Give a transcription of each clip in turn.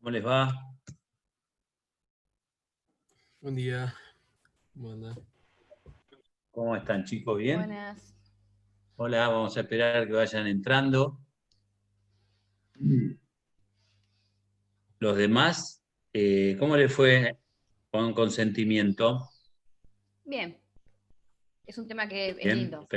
¿Cómo les va? Buen día, ¿cómo anda? ¿Cómo están, chicos? ¿Bien? Buenas. Hola, vamos a esperar que vayan entrando. Los demás, ¿cómo les fue con consentimiento? Bien. Es un tema que es Bien, lindo.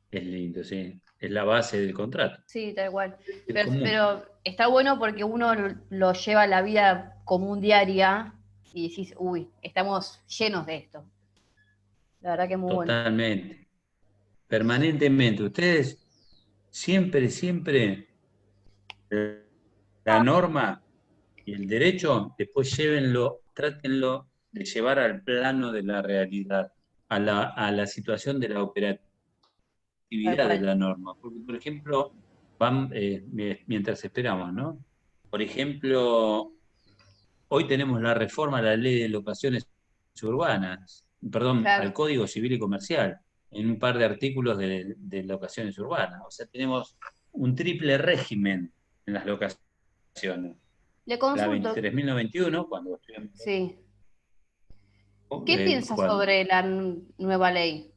es lindo, sí. Es la base del contrato. Sí, tal cual. Es Pero, común. pero está bueno porque uno lo lleva a la vida común diaria y decís, uy, estamos llenos de esto. La verdad que es muy bueno. Totalmente. Permanentemente. Ustedes siempre la norma y el derecho, después llévenlo, trátenlo de llevar al plano de la realidad, a la situación de la operatividad Tal de cual. la norma. Porque, por ejemplo, mientras esperamos, ¿no? Por ejemplo, hoy tenemos la reforma a la ley de locaciones urbanas, perdón, al Claro. Código Civil y Comercial, en un par de artículos de locaciones urbanas. O sea, tenemos un triple régimen en las locaciones. Le La consulto. 23.091, cuando estoy Sí. ¿Qué piensas ¿cuál? sobre la nueva ley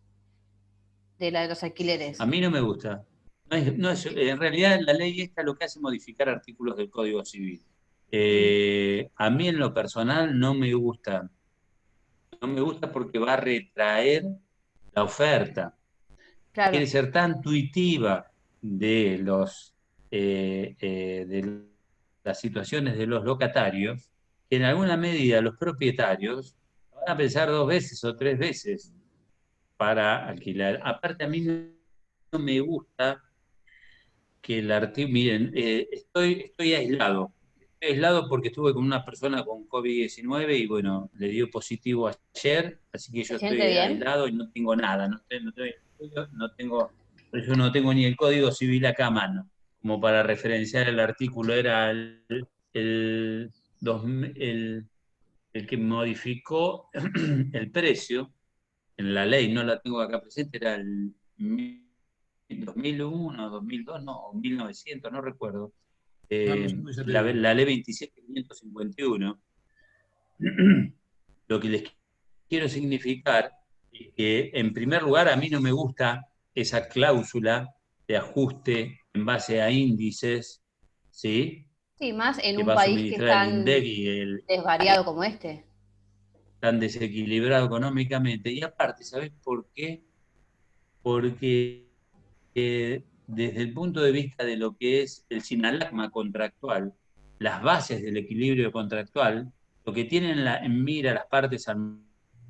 de la de los A alquileres? mí no me gusta. En realidad la ley esta lo que hace es modificar artículos del Código Civil. Mm, A mí en lo personal no me gusta. No me gusta porque va a retraer la oferta. Quiere claro, ser tan intuitiva de de las situaciones de los locatarios que en alguna medida los propietarios van a pensar dos veces o tres veces para alquilar. Aparte a mí no me gusta que el artículo, miren, estoy aislado. Estoy aislado porque estuve con una persona con COVID-19 y bueno, le dio positivo ayer, así que ¿se yo siente estoy bien? aislado y no tengo nada, por eso no tengo ni el Código Civil acá a mano, como para referenciar el artículo, era el, 2000 el que modificó el precio en la ley, no la tengo acá presente, era el 2001, 2002, no, 1900, no recuerdo. Dame un segundo y ya te digo. La ley 27.551. Lo que les quiero significar es que, en primer lugar, a mí no me gusta esa cláusula de ajuste en base a índices, ¿sí? Sí, más en Que un va a país que es suministrar el tan INDEC y el desvariado como este. tan desequilibrado económicamente. Y aparte, ¿sabes por qué? Porque desde el punto de vista de lo que es el sinalagma contractual, las bases del equilibrio contractual, lo que tienen en mira las partes al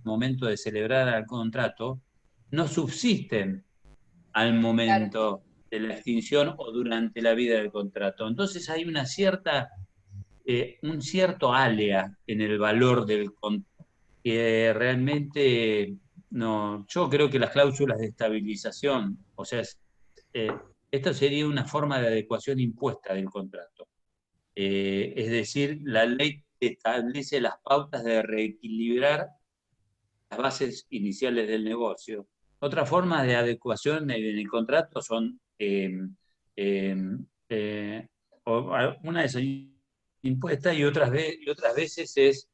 momento de celebrar el contrato, no subsisten al Claro. momento de la extinción o durante la vida del contrato. Entonces hay un cierto alea en el valor del contrato que realmente no, yo creo que las cláusulas de estabilización, o sea, eh, esto sería una forma de adecuación impuesta del contrato. Es decir, la ley establece las pautas de reequilibrar las bases iniciales del negocio. Otras formas de adecuación en el contrato son, eh, eh, una es impuesta y otras veces es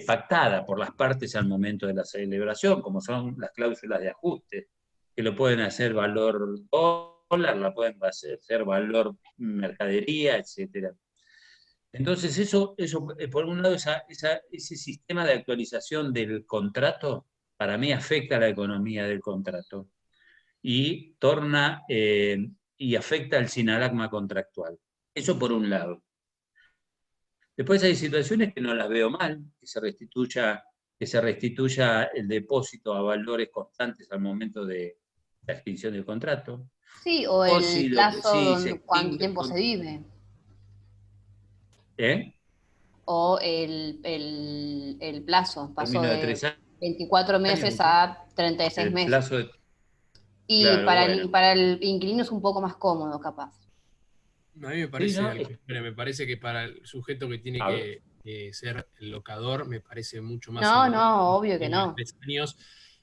pactada por las partes al momento de la celebración, como son las cláusulas de ajuste, que lo pueden hacer valor dólar, la pueden hacer valor mercadería, etcétera. Entonces, por un lado, ese sistema de actualización del contrato, para mí afecta a la economía del contrato y y afecta al sinalagma contractual. Eso por un lado. Después hay situaciones que no las veo mal, que se restituya el depósito a valores constantes al momento de la extinción del contrato. Sí, o O el si, plazo si se donde cuánto extingue el tiempo se contrato. vive, ¿Eh? o el plazo, pasó Término de de 3 24 años, meses dice. a 36 El meses. plazo de Y Claro, bueno. para el inquilino es un poco más cómodo, capaz. A mí me Sí, parece, ¿no? al contrario, me parece que para el sujeto que tiene A ver, que ser el locador, me parece mucho más No, importante no, el obvio que tema de no. 3 años.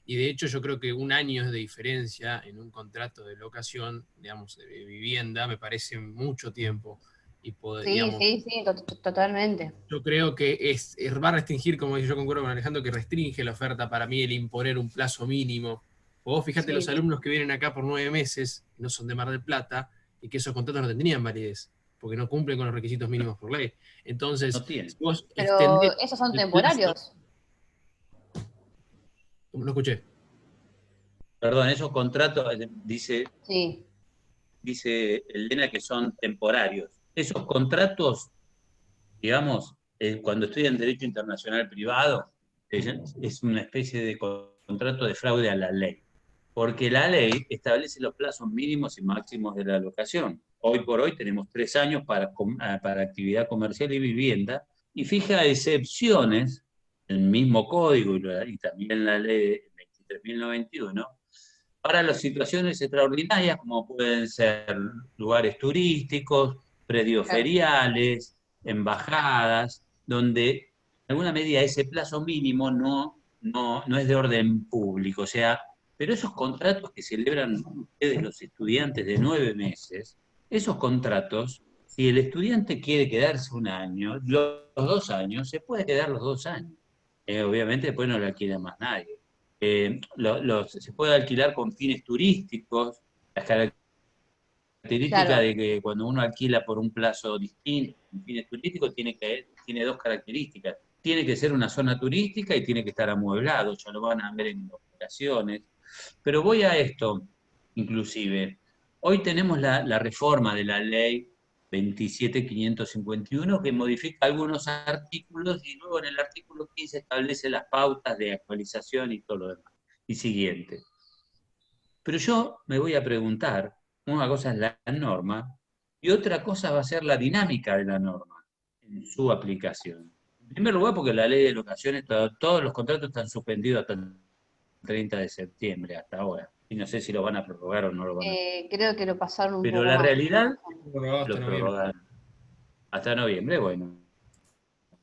Y de hecho, yo creo que un año de diferencia en un contrato de locación, digamos, de vivienda, me parece mucho tiempo. y poder, Sí, digamos, sí, sí, totalmente. yo creo que va a restringir, como yo concuerdo con Alejandro, que restringe la oferta para mí el imponer un plazo mínimo. O vos fíjate los Sí, alumnos que vienen acá por 9 meses, que no son de Mar del Plata, y que esos contratos no tendrían validez, porque no cumplen con los requisitos mínimos por ley. Entonces, No tiene. si vos extendés pero esos son el plazo, temporarios. no escuché. Perdón, esos contratos, Sí, dice Elena que son temporarios. Esos contratos, digamos, cuando estudian Derecho Internacional Privado, es una especie de contrato de fraude a la ley, porque la ley establece los plazos mínimos y máximos de la locación. Hoy por hoy tenemos 3 años para actividad comercial y vivienda, y fija excepciones, el mismo código y también la ley 23.091, para las situaciones extraordinarias como pueden ser lugares turísticos, predios claro. feriales, embajadas, donde en alguna medida ese plazo mínimo no es de orden público. O sea, pero esos contratos que celebran ustedes los estudiantes de 9 meses, esos contratos, si el estudiante quiere quedarse un año, los 2 años, se puede quedar los 2 años. Obviamente después no lo alquila más nadie. Se puede alquilar con fines turísticos, las características Claro, de que cuando uno alquila por un plazo distinto, con fines turísticos, tiene dos características. Tiene que ser una zona turística y tiene que estar amueblado, ya lo van a ver en operaciones. Pero voy a esto, inclusive. Hoy tenemos la reforma de la ley 27.551 que modifica algunos artículos y luego en el artículo 15 establece las pautas de actualización y todo lo demás. Y siguiente. Pero yo me voy a preguntar, una cosa es la norma y otra cosa va a ser la dinámica de la norma en su aplicación. En primer lugar, porque la ley de locaciones, todos los contratos están suspendidos hasta el 30 de septiembre, hasta ahora. Y no sé si lo van a prorrogar o no lo van a prorrogar. creo que lo pasaron un Pero poco la más. realidad Prorrogado hasta lo noviembre. prorrogaron hasta noviembre. Bueno,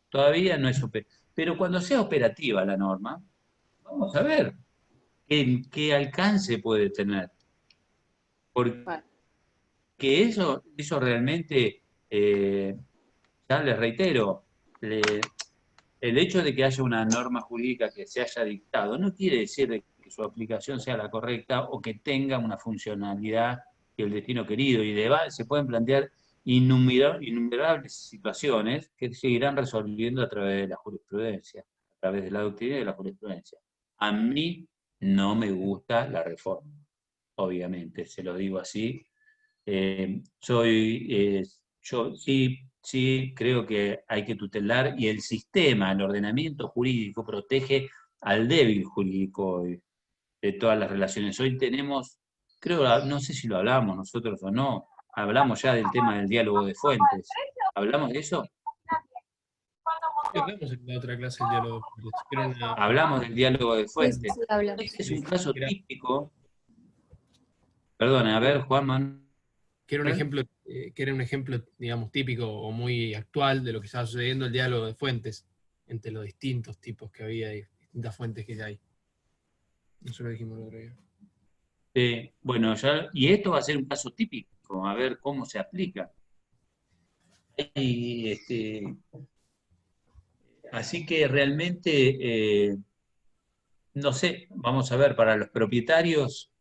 todavía no es operativa. Pero cuando sea operativa la norma, vamos a ver qué alcance puede tener. Porque Bueno, eso realmente, ya les reitero, el hecho de que haya una norma jurídica que se haya dictado no quiere decir que su aplicación sea la correcta o que tenga una funcionalidad y el destino querido. Y se pueden plantear innumerables situaciones que se irán resolviendo a través de la jurisprudencia, a través de la doctrina y de la jurisprudencia. A mí no me gusta la reforma, obviamente, se lo digo así. Yo sí creo que hay que tutelar y el sistema, el ordenamiento jurídico protege al débil jurídico hoy de todas las relaciones. Hoy tenemos, creo, no sé si lo hablamos nosotros o no, hablamos ya del tema del diálogo de fuentes. ¿Hablamos de eso? Sí, hablamos en la otra clase del diálogo de fuentes. Hablamos del diálogo de sí, sí, fuentes. sí, hablamos. Este es un caso Era, típico. Perdón, a ver, Juan que era un Manuel. ejemplo, digamos, típico o muy actual de lo que estaba sucediendo el diálogo de fuentes entre los distintos tipos que había y distintas fuentes que hay. Eso lo dijimos el otro día. Bueno, y esto va a ser un caso típico, a ver cómo se aplica. Y, así que realmente, no sé, vamos a ver, para los propietarios,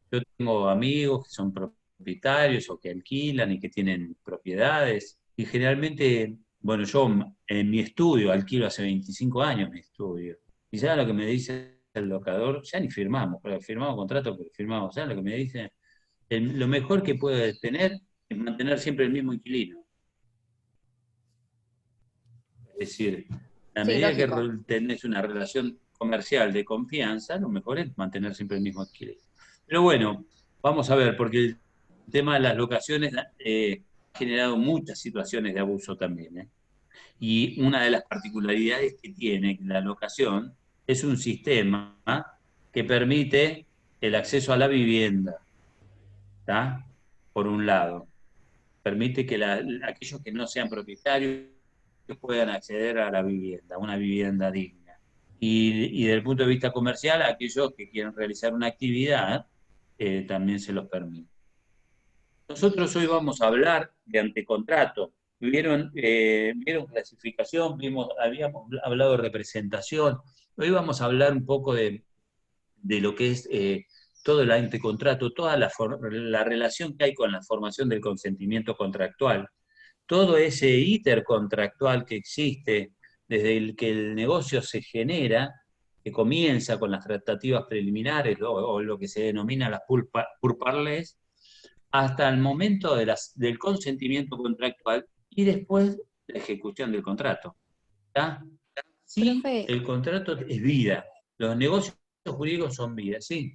yo tengo amigos que son propietarios o que alquilan y que tienen propiedades, y generalmente, bueno, yo en mi estudio alquilo hace 25 años mi estudio, y ya lo que me dice el locador, ya ni firmamos, pero firmamos contrato, pero firmamos, ya lo que me dice, lo mejor que puede tener es mantener siempre el mismo inquilino. Es decir, a Sí, medida que lógico. tenés una relación comercial de confianza, lo mejor es mantener siempre el mismo alquiler. Pero bueno, vamos a ver, porque el tema de las locaciones ha generado muchas situaciones de abuso también, ¿eh? Y una de las particularidades que tiene la locación es un sistema que permite el acceso a la vivienda, ¿tá? Por un lado, permite que aquellos que no sean propietarios puedan acceder a la vivienda, a una vivienda digna. Y desde el punto de vista comercial, aquellos que quieren realizar una actividad también se los permite. nosotros hoy vamos a hablar de antecontrato. ¿Vieron clasificación? Habíamos hablado de representación. Hoy vamos a hablar un poco de lo que es todo el antecontrato, toda la relación que hay con la formación del consentimiento contractual, todo ese íter contractual que existe desde el que el negocio se genera, que comienza con las tratativas preliminares o lo que se denomina las pourparlers, hasta el momento del consentimiento contractual y después la ejecución del contrato. ¿Está? Sí, Profe, el contrato es vida. Los negocios jurídicos son vida, sí.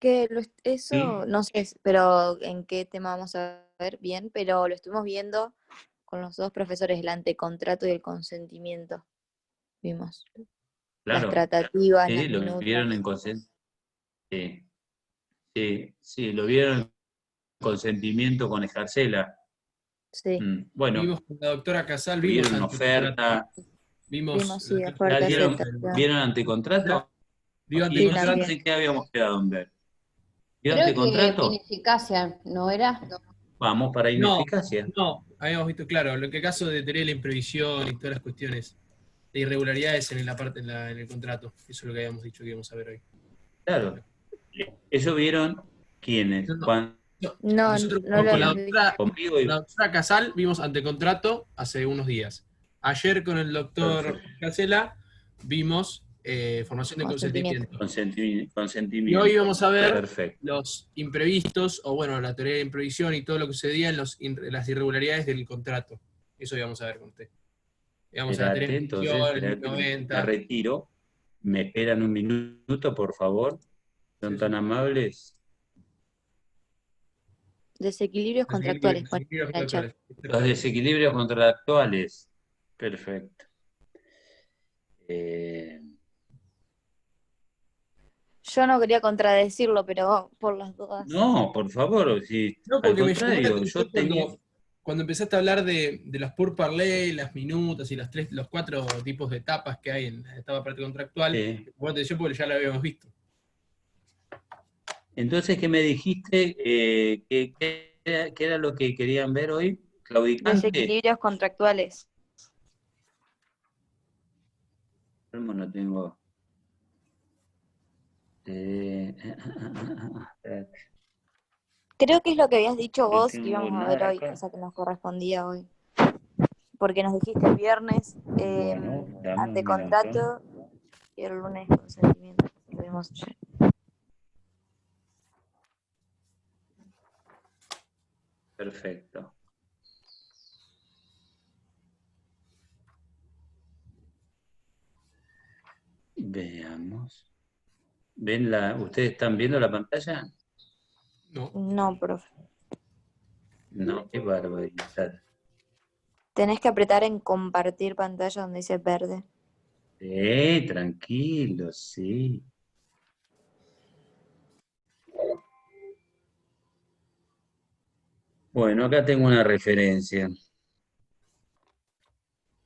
eso ¿Sí? no sé, pero en qué tema vamos a ver bien, pero lo estuvimos viendo con los dos profesores, el antecontrato y el consentimiento. Vimos las Claro. tratativas, Sí, las lo vieron minutas. en consentimiento. Sí, sí, sí, lo vieron en consentimiento con Escarcela. Sí, Bueno, Vimos con la doctora Casal, vimos vieron una antecontrato, oferta. vimos vimos, sí, la oferta, ¿Vieron, aceptación. vieron antecontrato? vio ¿Y Sí, antecontrato. nosotros también. en qué habíamos quedado en ver? ¿Vio Creo que antecontrato? ineficacia, ¿no era? Vamos para No, ineficacia. no, habíamos visto, claro, lo que caso de tener la imprevisión y todas las cuestiones de irregularidades en la parte en el contrato. Eso es lo que habíamos dicho que íbamos a ver hoy. Claro. ¿Eso vieron quiénes? No, no, Juan, no. No, Nosotros no lo con hemos visto. conmigo la y doctora Casal vimos antecontrato hace unos días. Ayer con el doctor perfecto. Casela vimos formación de Consentimiento. consentimiento. Y hoy Consentimiento. vamos a ver Perfecto. los imprevistos, o bueno, la teoría de imprevisión y todo lo que sucedía en las irregularidades del contrato. Eso hoy vamos a ver con usted. Y vamos a la teoría de Espérate, entonces, imprevisión, el espérate, me 1090. retiro. Me esperan un minuto, por favor. Son Sí, tan sí. amables. Desequilibrios contractuales, pone Desequilibrios en el chat. contractuales. Los desequilibrios contractuales. Perfecto. Eh, Yo no quería contradecirlo, pero por las dudas. no, por favor, si, No, al porque me llamó la contrario, atención yo tenía. cuando empezaste a hablar de las pourparlers, las minutas y los cuatro tipos de etapas que hay en la etapa parte contractual. Me llamó la atención porque ya lo habíamos visto. Entonces, ¿qué me dijiste? ¿Qué era lo que querían ver hoy? ¿Claudicante? Desequilibrios contractuales. No tengo. Espérate, Creo que es lo que habías dicho no vos que tengo íbamos a ver nada hoy, o acá. sea que nos correspondía hoy. Porque nos dijiste el viernes Bueno, dame un minuto. antecontrato y el lunes consentimiento. Lo vimos ayer. Perfecto. Veamos. ¿Ustedes están viendo la pantalla? No. No, profe. No, qué barbaridad. Tenés que apretar en compartir pantalla donde dice verde. Tranquilo, sí. Bueno, acá tengo una referencia.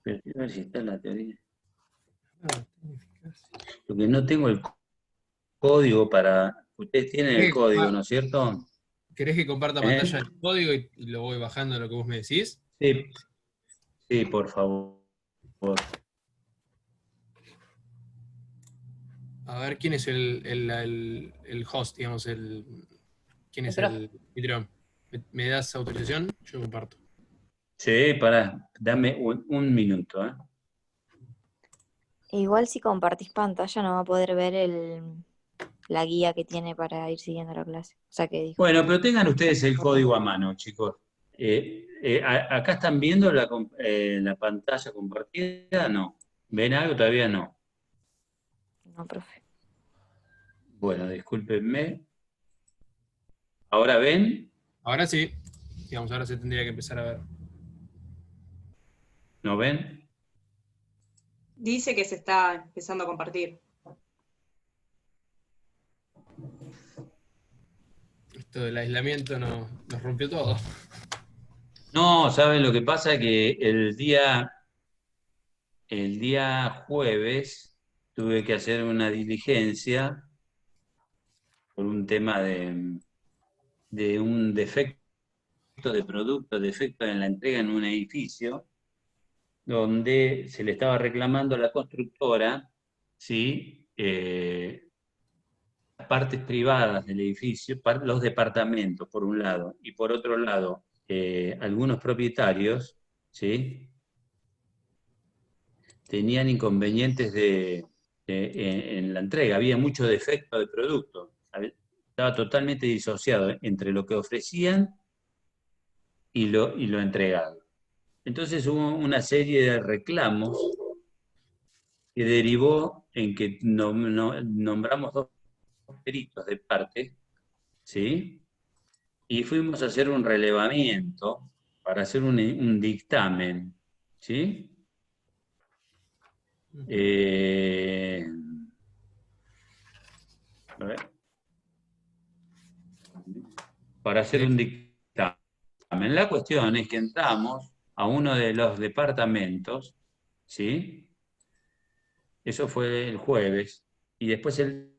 Pero quiero ver si está la teoría. Porque no tengo el código para. Ustedes tienen el código, ¿no es cierto? ¿Querés que comparta ¿Eh? pantalla el código y lo voy bajando a lo que vos me decís? Sí, sí, por favor. A ver, ¿quién es el host, digamos, quién es el anfitrión? ¿Me das autorización? Yo comparto. Sí, dame un minuto, ¿eh? Igual si compartís pantalla no va a poder ver la guía que tiene para ir siguiendo la clase. O sea que dijo. Bueno, pero tengan ustedes el código a mano, chicos. ¿Acá están viendo la pantalla compartida? No. ¿Ven algo? Todavía no. No, profe. Bueno, discúlpenme. ¿Ahora ven? Ahora sí. Digamos, ahora se tendría que empezar a ver. ¿No ven? Dice que se está empezando a compartir. Esto del aislamiento nos rompió todo. No, ¿saben lo que pasa? Que el día jueves tuve que hacer una diligencia por un tema de un defecto de productos, defectos en la entrega en un edificio, donde se le estaba reclamando a la constructora, ¿sí? Partes privadas del edificio, los departamentos, por un lado, y por otro lado, algunos propietarios, ¿sí? Tenían inconvenientes en la entrega, había mucho defecto de producto, estaba totalmente disociado entre lo que ofrecían y lo entregado. Entonces hubo una serie de reclamos que derivó en que nombramos dos peritos de parte, ¿sí? Y fuimos a hacer un relevamiento para hacer un dictamen, ¿sí? A ver. Para hacer un dictamen. La cuestión es que entramos a uno de los departamentos, ¿sí? Eso fue el jueves. Y después el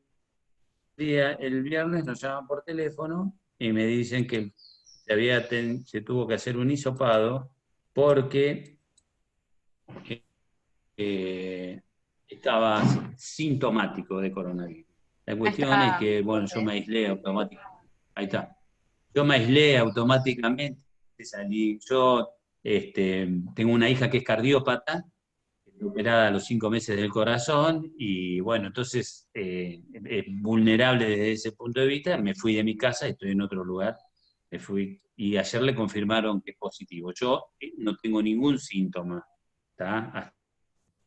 viernes nos llaman por teléfono y me dicen que se tuvo que hacer un hisopado porque estaba sintomático de coronavirus. La cuestión es que, bueno, yo me aislé automáticamente. Ahí está. Yo me aislé automáticamente, salí. Yo tengo una hija que es cardiópata, operada a los 5 meses del corazón, y bueno, entonces, vulnerable desde ese punto de vista, me fui de mi casa, estoy en otro lugar, me fui, y ayer le confirmaron que es positivo. Yo no tengo ningún síntoma, ¿tá?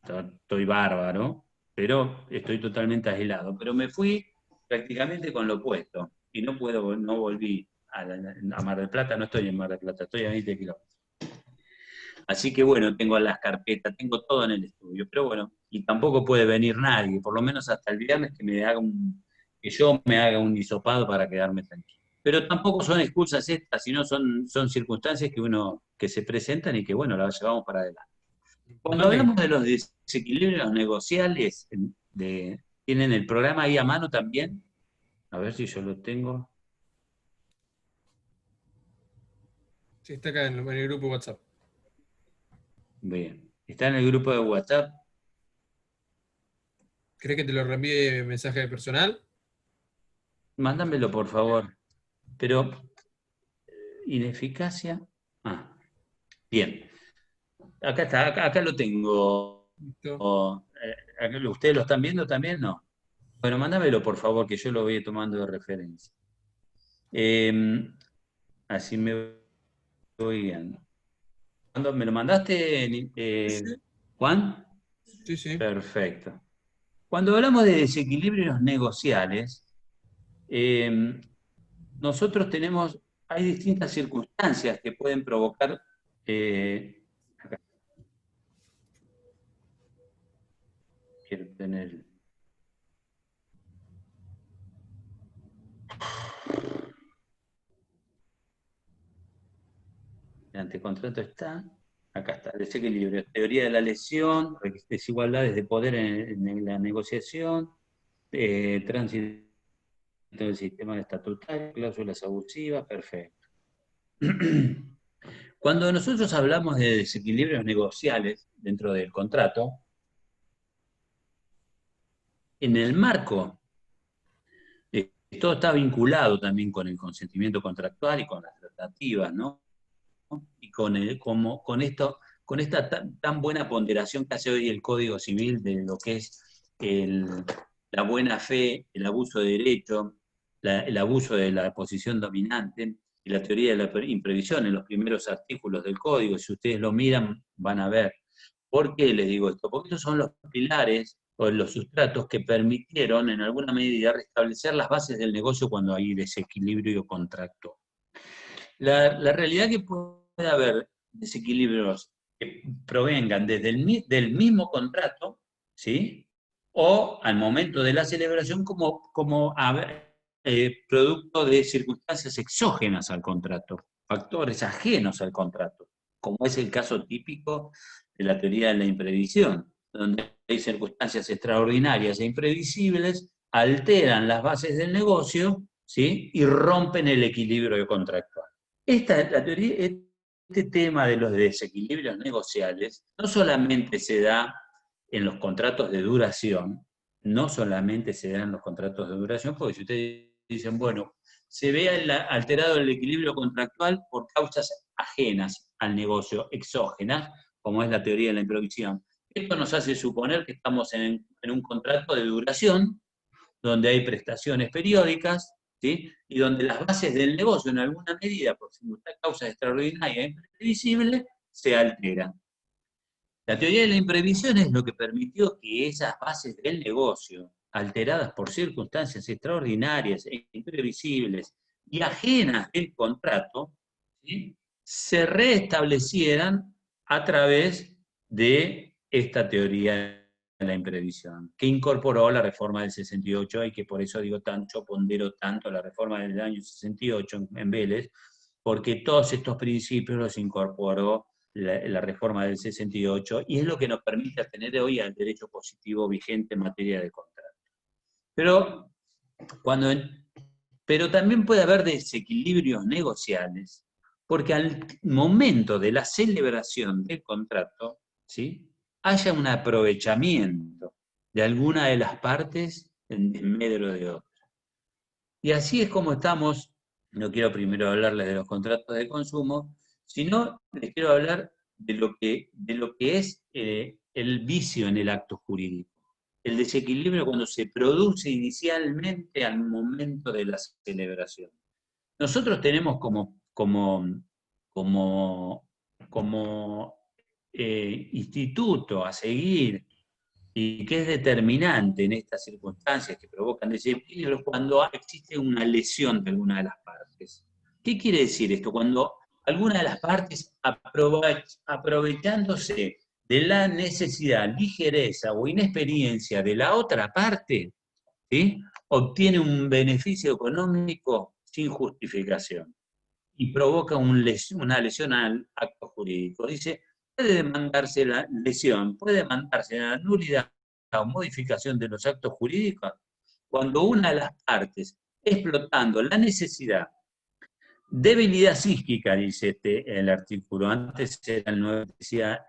Estoy bárbaro, pero estoy totalmente aislado. Pero me fui prácticamente con lo opuesto, y no volví a Mar del Plata, no estoy en Mar del Plata, estoy a 20 kilómetros. Así que bueno, tengo las carpetas, tengo todo en el estudio, pero bueno, y tampoco puede venir nadie, por lo menos hasta el viernes que yo me haga un hisopado para quedarme tranquilo. Pero tampoco son excusas estas, sino son circunstancias que se presentan y que bueno, las llevamos para adelante. Cuando hablamos de los desequilibrios negociales, ¿tienen el programa ahí a mano también? A ver si yo lo tengo. Sí, está acá en el grupo de WhatsApp. Bien. ¿Está en el grupo de WhatsApp? ¿Crees que te lo reenvíe mensaje personal? Mándamelo, por favor. Pero, ineficacia. Bien. Acá está, acá lo tengo. ¿Ustedes lo están viendo también? No. Bueno, mándamelo, por favor, que yo lo voy tomando de referencia. Así me voy guiando. ¿Me lo mandaste, Sí. Juan? Sí, sí. Perfecto. Cuando hablamos de desequilibrios negociales, nosotros hay distintas circunstancias que pueden provocar. Quiero tener. El antecontrato está. Acá está, desequilibrio. Teoría de la lesión, desigualdades de poder en la negociación, tránsito del sistema estatutario, cláusulas abusivas, perfecto. Cuando nosotros hablamos de desequilibrios negociales dentro del contrato, en el marco, todo está vinculado también con el consentimiento contractual y con las tratativas, ¿no? Y con esta tan buena ponderación que hace hoy el Código Civil de lo que es la buena fe, el abuso de derecho, el abuso de la posición dominante y la teoría de la imprevisión en los primeros artículos del Código. Si ustedes lo miran, van a ver. ¿Por qué les digo esto? Porque esos son los pilares o los sustratos que permitieron en alguna medida restablecer las bases del negocio cuando hay desequilibrio contractual. La realidad que puede haber desequilibrios que provengan del mismo contrato, ¿sí? O al momento de la celebración como producto de circunstancias exógenas al contrato, factores ajenos al contrato, como es el caso típico de la teoría de la imprevisión, donde hay circunstancias extraordinarias e imprevisibles, alteran las bases del negocio, ¿sí? Y rompen el equilibrio contractual. La teoría, este tema de los desequilibrios negociales no solamente se da en los contratos de duración, porque si ustedes dicen, bueno, se ve alterado el equilibrio contractual por causas ajenas al negocio, exógenas, como es la teoría de la imprevisión. Esto nos hace suponer que estamos en un contrato de duración, donde hay prestaciones periódicas, ¿sí? Y donde las bases del negocio, en alguna medida, por causas extraordinarias e imprevisibles, se alteran. La teoría de la imprevisión es lo que permitió que esas bases del negocio, alteradas por circunstancias extraordinarias e imprevisibles y ajenas del contrato, ¿sí?, se restablecieran a través de esta teoría de la imprevisión, que incorporó la reforma del 68, y que por eso pondero tanto la reforma del año 68 en Vélez, porque todos estos principios los incorporó la reforma del 68, y es lo que nos permite tener hoy al derecho positivo vigente en materia de contrato. Pero también puede haber desequilibrios negociales, porque al momento de la celebración del contrato, ¿sí?, haya un aprovechamiento de alguna de las partes en desmedro de otra. Y así es como estamos. No quiero primero hablarles de los contratos de consumo, sino les quiero hablar de lo que es el vicio en el acto jurídico. El desequilibrio cuando se produce inicialmente al momento de la celebración. Nosotros tenemos como instituto a seguir, y que es determinante en estas circunstancias que provocan desequilibrio, cuando existe una lesión de alguna de las partes. ¿Qué quiere decir esto? Cuando alguna de las partes, aprovechándose de la necesidad, ligereza o inexperiencia de la otra parte, ¿sí?, obtiene un beneficio económico sin justificación y provoca una lesión al acto jurídico. Dice, puede demandarse la lesión, puede demandarse la nulidad o modificación de los actos jurídicos cuando una de las partes, explotando la necesidad, debilidad psíquica, dice el artículo, antes era el 9, decía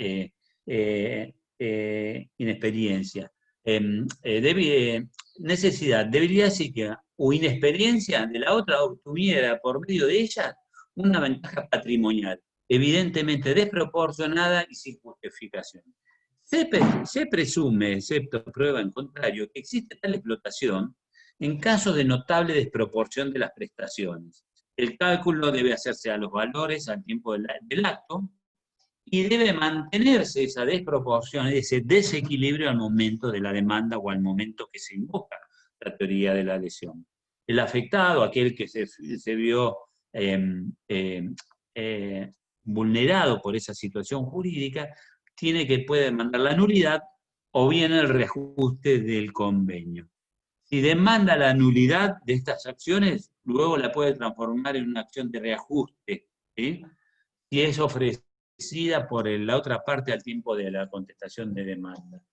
inexperiencia, necesidad, debilidad psíquica o inexperiencia de la otra, obtuviera por medio de ella una ventaja patrimonial, evidentemente desproporcionada y sin justificación. Se presume, excepto prueba en contrario, que existe tal explotación en casos de notable desproporción de las prestaciones. El cálculo debe hacerse a los valores al tiempo del acto, y debe mantenerse esa desproporción, ese desequilibrio al momento de la demanda o al momento que se invoca la teoría de la lesión. El afectado, aquel que se vio vulnerado por esa situación jurídica, puede demandar la nulidad o bien el reajuste del convenio. Si demanda la nulidad de estas acciones, luego la puede transformar en una acción de reajuste, ¿sí?, si es ofrecida por la otra parte al tiempo de la contestación de demanda.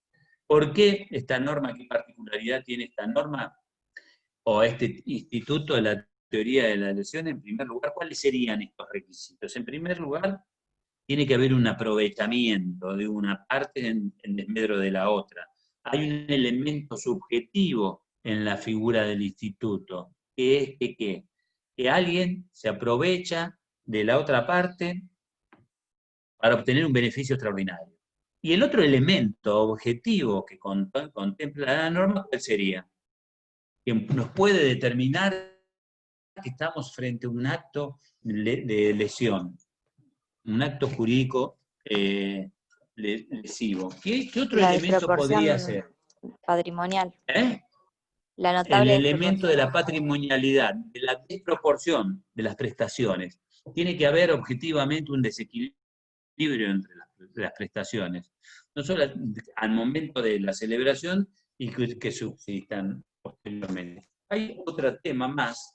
¿Por qué esta norma? ¿Qué particularidad tiene esta norma o este instituto de la teoría de la lesión? En primer lugar, ¿cuáles serían estos requisitos? En primer lugar, tiene que haber un aprovechamiento de una parte en desmedro de la otra. Hay un elemento subjetivo en la figura del instituto, que es que alguien se aprovecha de la otra parte para obtener un beneficio extraordinario. Y el otro elemento objetivo que contempla la norma, ¿cuál sería? Que nos puede determinar que estamos frente a un acto de lesión, un acto jurídico lesivo. ¿Qué otro elemento podría ser? Patrimonial. ¿Eh? La notable El elemento de la patrimonialidad, de la desproporción de las prestaciones. Tiene que haber objetivamente un desequilibrio entre las prestaciones, no solo al momento de la celebración y que subsistan posteriormente. Hay otro tema más,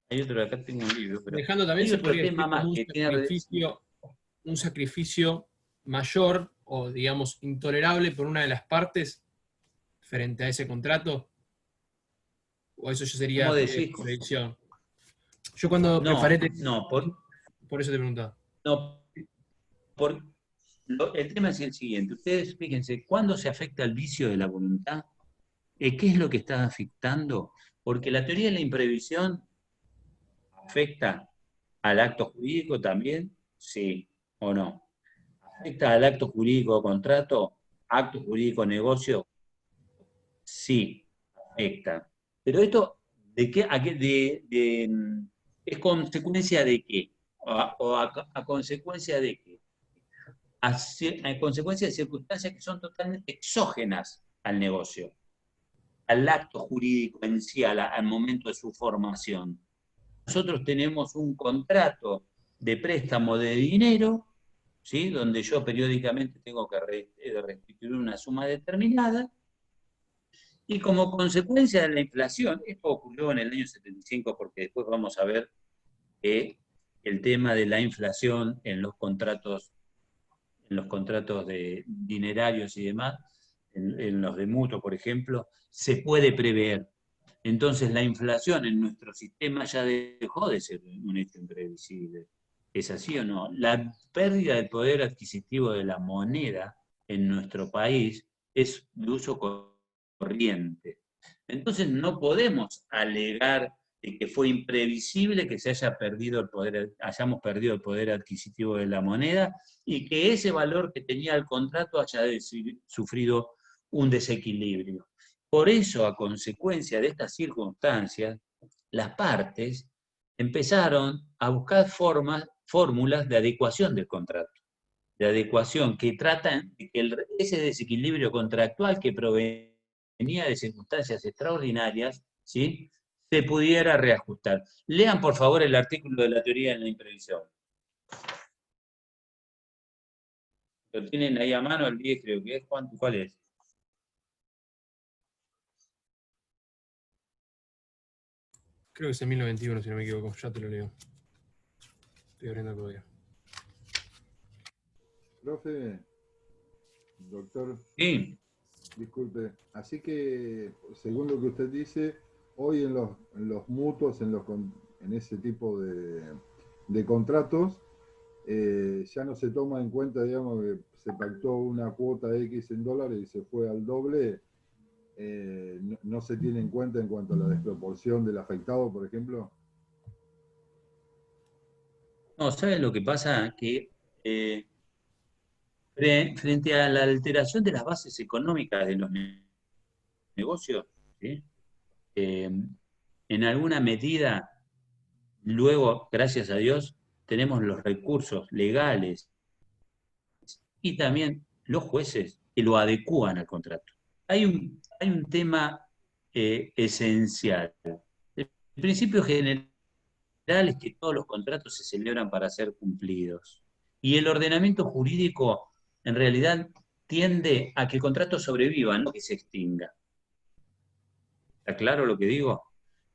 acá tengo un libro, pero Alejandro, también hay se otro podría tema decir más como un sacrificio mayor o, digamos, intolerable por una de las partes frente a ese contrato, o eso ya sería ¿Cómo decís? predicción. Yo cuando preparé... por eso te preguntaba. No, el tema es el siguiente. Ustedes fíjense, ¿cuándo se afecta el vicio de la voluntad? ¿Qué es lo que está afectando? Porque la teoría de la imprevisión afecta al acto jurídico también, sí o no. ¿Afecta al acto jurídico contrato, acto jurídico negocio? Sí, afecta. Pero esto, ¿de qué, es consecuencia de qué? ¿A consecuencia de qué? A consecuencia de circunstancias que son totalmente exógenas al negocio, al acto jurídico en sí, al momento de su formación. Nosotros tenemos un contrato de préstamo de dinero, ¿sí? Donde yo periódicamente tengo que restituir una suma determinada, y como consecuencia de la inflación, esto ocurrió en el año 75, porque después vamos a ver que el tema de la inflación en los contratos de dinerarios y demás, en los de mutuo, por ejemplo, se puede prever. Entonces la inflación en nuestro sistema ya dejó de ser un hecho imprevisible. ¿Es así o no? La pérdida del poder adquisitivo de la moneda en nuestro país es de uso corriente. Entonces no podemos alegar de que fue imprevisible que hayamos perdido el poder adquisitivo de la moneda y que ese valor que tenía el contrato haya sufrido un desequilibrio. Por eso, a consecuencia de estas circunstancias, las partes empezaron a buscar fórmulas de adecuación del contrato, de adecuación que tratan de que ese desequilibrio contractual que provenía de circunstancias extraordinarias, ¿sí?, se pudiera reajustar. Lean, por favor, el artículo de la teoría de la imprevisión. Lo tienen ahí a mano, el 10 creo que es. ¿Cuál es? Creo que es en 1921, si no me equivoco. Ya te lo leo. Estoy abriendo todavía. Profe, doctor, Sí. disculpe. Así que, según lo que usted dice, hoy en los mutuos, en ese tipo de contratos, ya no se toma en cuenta, digamos, que se pactó una cuota X en dólares y se fue al doble, no se tiene en cuenta en cuanto a la desproporción del afectado, por ejemplo. No, ¿sabes lo que pasa? Que frente a la alteración de las bases económicas de los negocios, ¿sí?, en alguna medida, luego, gracias a Dios, tenemos los recursos legales y también los jueces que lo adecúan al contrato. Hay un tema esencial. El principio general es que todos los contratos se celebran para ser cumplidos. Y el ordenamiento jurídico, en realidad, tiende a que el contrato sobreviva, no que se extinga. ¿Está claro lo que digo?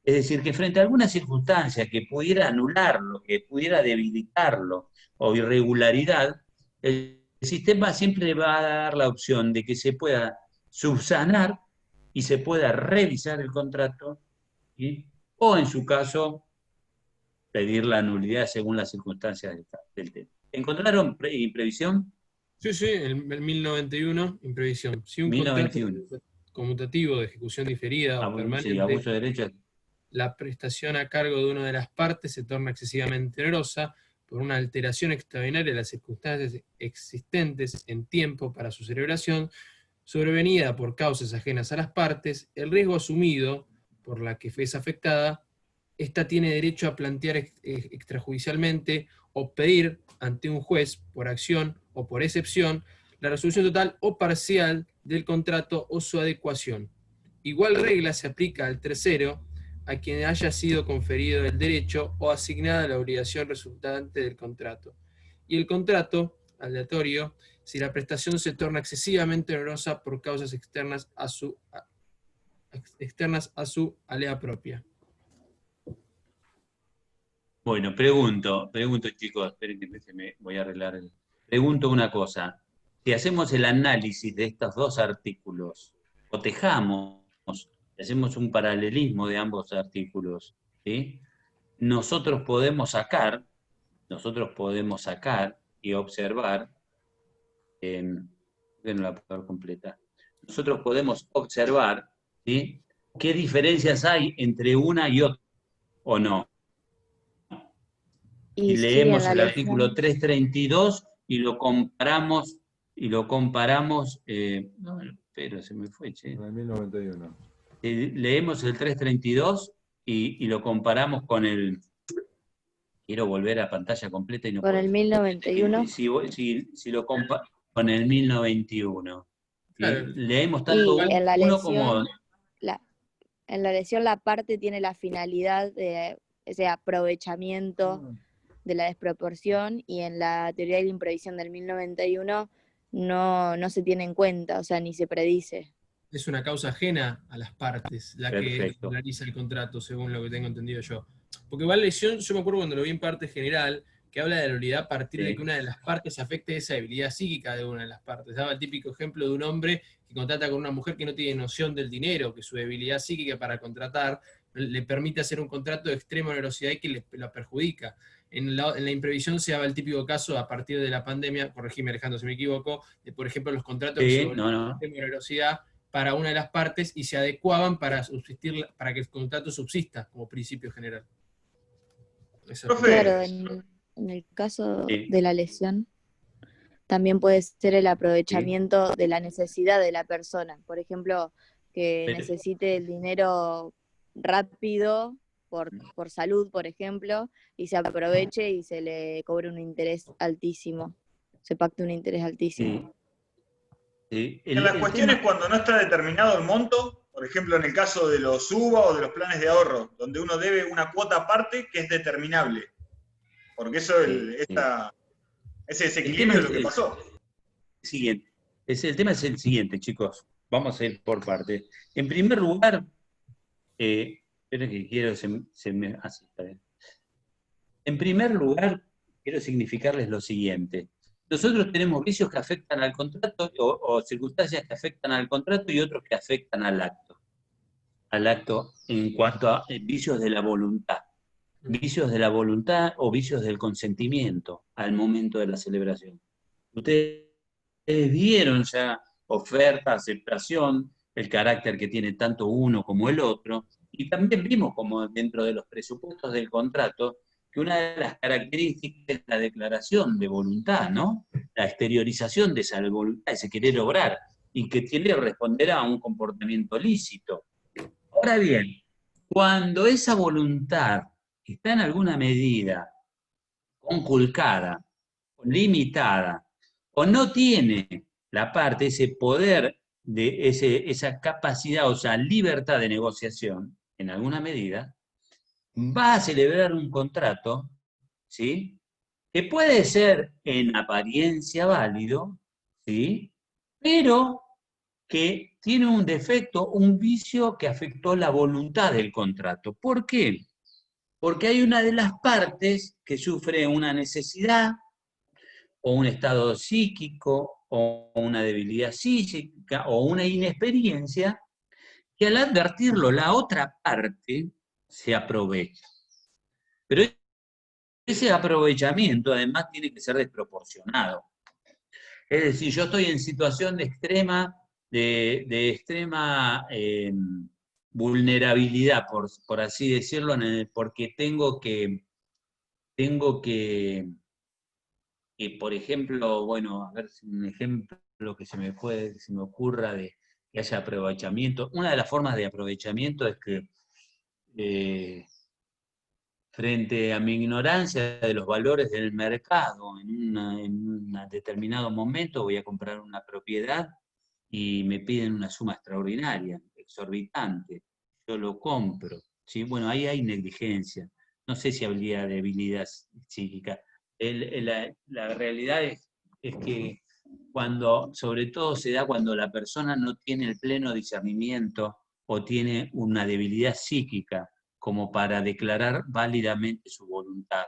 Es decir, que frente a alguna circunstancia que pudiera anularlo, que pudiera debilitarlo, o irregularidad, el sistema siempre va a dar la opción de que se pueda subsanar y se pueda revisar el contrato, ¿sí?, o en su caso pedir la nulidad según las circunstancias del tema. ¿Encontraron imprevisión? Sí, el 1091, imprevisión. Si un contrato 1091. conmutativo de ejecución diferida o Sí, permanente, abuso de derecho. la prestación a cargo de una de las partes se torna excesivamente onerosa por una alteración extraordinaria de las circunstancias existentes en tiempo para su celebración, sobrevenida por causas ajenas a las partes, el riesgo asumido por la que es afectada, ésta tiene derecho a plantear extrajudicialmente o pedir ante un juez, por acción o por excepción, la resolución total o parcial del contrato o su adecuación. Igual regla se aplica al tercero, a quien haya sido conferido el derecho o asignada la obligación resultante del contrato. Y el contrato, aleatorio, si la prestación se torna excesivamente onerosa por causas externas a su alea propia. Bueno, pregunto chicos, esperen que me voy a arreglar. Pregunto una cosa. Si hacemos el análisis de estos dos artículos, cotejamos, hacemos un paralelismo de ambos artículos, ¿sí?, nosotros podemos sacar nosotros podemos sacar y observar, que no la puedo ver completa, nosotros podemos observar, ¿sí?, qué diferencias hay entre una y otra, o no. Y Y sí, en leemos la el artículo lección, 332 y lo comparamos, no, pero se me fue, che. En el 1091. Leemos el 332 y lo comparamos con el... Quiero volver a pantalla completa y no con puedo. el 1091. Si lo con el 1091. Claro. Leemos Y tanto en la uno como... lección, en la lección la parte tiene la finalidad de ese aprovechamiento de la desproporción, y en la teoría de la imprevisión del 1091 no se tiene en cuenta, o sea, ni se predice. Es una causa ajena a las partes, la que Perfecto. realiza el contrato, según lo que tengo entendido yo. Porque igual la lesión, yo me acuerdo cuando lo vi en parte general, que habla de la nulidad a partir de que una de las partes afecte esa debilidad psíquica de una de las partes. Daba el típico ejemplo de un hombre que contrata con una mujer que no tiene noción del dinero, que su debilidad psíquica para contratar le permite hacer un contrato de extrema onerosidad y que lo perjudica. En la imprevisión se daba el típico caso a partir de la pandemia, corregime Alejandro si me equivoco, de por ejemplo los contratos que se volvían de extrema onerosidad para una de las partes y se adecuaban para subsistir, para que el contrato subsista como principio general. Claro, en el caso de la lesión, también puede ser el aprovechamiento de la necesidad de la persona. Por ejemplo, que necesite el dinero rápido por salud, por ejemplo, y se aproveche y se le cobre un interés altísimo. Se pacte un interés altísimo. En las cuestiones cuando no está determinado el monto, por ejemplo en el caso de los UVA o de los planes de ahorro, donde uno debe una cuota aparte que es determinable. Porque eso, ese desequilibrio es lo que pasó. Siguiente. El tema es el siguiente, chicos. Vamos a ir por partes. En primer lugar, espero que quiero, así está bien. En primer lugar, quiero significarles lo siguiente. Nosotros tenemos vicios que afectan al contrato o circunstancias que afectan al contrato y otros que afectan al acto. Al acto en cuanto a vicios de la voluntad. Vicios de la voluntad o vicios del consentimiento al momento de la celebración. Ustedes vieron ya oferta, aceptación, el carácter que tiene tanto uno como el otro, y también vimos como dentro de los presupuestos del contrato que una de las características es la declaración de voluntad, ¿no? La exteriorización de esa voluntad, ese querer obrar, y que tiene que responder a un comportamiento lícito. Ahora bien, cuando esa voluntad está en alguna medida conculcada, limitada, o no tiene la parte, ese poder, esa capacidad, o sea, libertad de negociación, en alguna medida, va a celebrar un contrato, ¿sí?, que puede ser en apariencia válido, ¿sí?, pero que tiene un defecto, un vicio que afectó la voluntad del contrato. ¿Por qué? Porque hay una de las partes que sufre una necesidad, o un estado psíquico, o una debilidad psíquica, o una inexperiencia, que al advertirlo la otra parte se aprovecha. Pero ese aprovechamiento además tiene que ser desproporcionado. Es decir, yo estoy en situación de extrema vulnerabilidad, por así decirlo, porque tengo que, por ejemplo, bueno, a ver si un ejemplo que se me ocurra de que haya aprovechamiento. Una de las formas de aprovechamiento es que frente a mi ignorancia de los valores del mercado, en un determinado momento voy a comprar una propiedad y me piden una suma extraordinaria, exorbitante. Yo lo compro, ¿sí? Bueno, ahí hay negligencia. No sé si habría debilidad psíquica. La realidad es que sobre todo se da cuando la persona no tiene el pleno discernimiento o tiene una debilidad psíquica como para declarar válidamente su voluntad,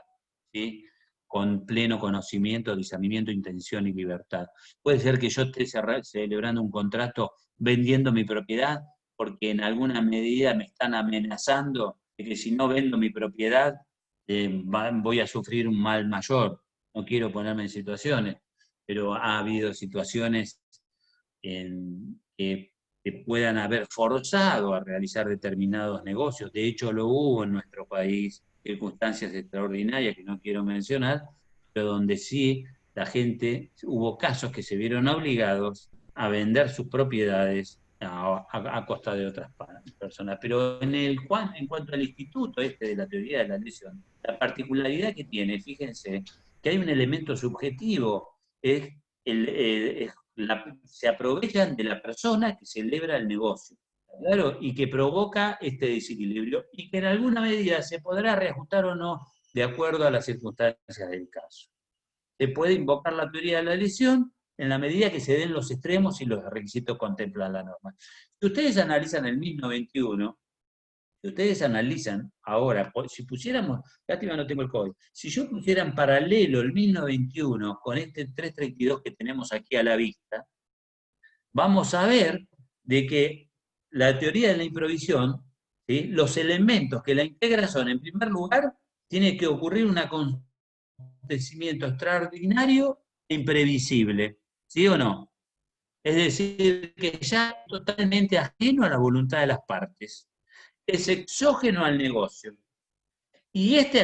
¿sí?, con pleno conocimiento, discernimiento, intención y libertad. Puede ser que yo esté celebrando un contrato vendiendo mi propiedad porque en alguna medida me están amenazando de que si no vendo mi propiedad voy a sufrir un mal mayor. No quiero ponerme en situaciones, pero ha habido situaciones que puedan haber forzado a realizar determinados negocios. De hecho, lo hubo en nuestro país, circunstancias extraordinarias que no quiero mencionar, pero donde sí la gente, hubo casos que se vieron obligados a vender sus propiedades a costa de otras personas. Pero en cuanto al instituto de la teoría de la lesión, la particularidad que tiene, fíjense, que hay un elemento subjetivo, se aprovechan de la persona que celebra el negocio, claro, y que provoca este desequilibrio, y que en alguna medida se podrá reajustar o no de acuerdo a las circunstancias del caso. Se puede invocar la teoría de la lesión en la medida que se den los extremos y los requisitos contemplan la norma. Si ustedes analizan el 1091, si ustedes analizan ahora, si pusiéramos, lástima no tengo el código, si yo pusiera en paralelo el 1091 con este 332 que tenemos aquí a la vista, vamos a ver de que la teoría de la improvisión, ¿sí?, los elementos que la integran son, en primer lugar, tiene que ocurrir un acontecimiento extraordinario e imprevisible, ¿sí o no? Es decir, que ya totalmente ajeno a la voluntad de las partes. Es exógeno al negocio. Y esto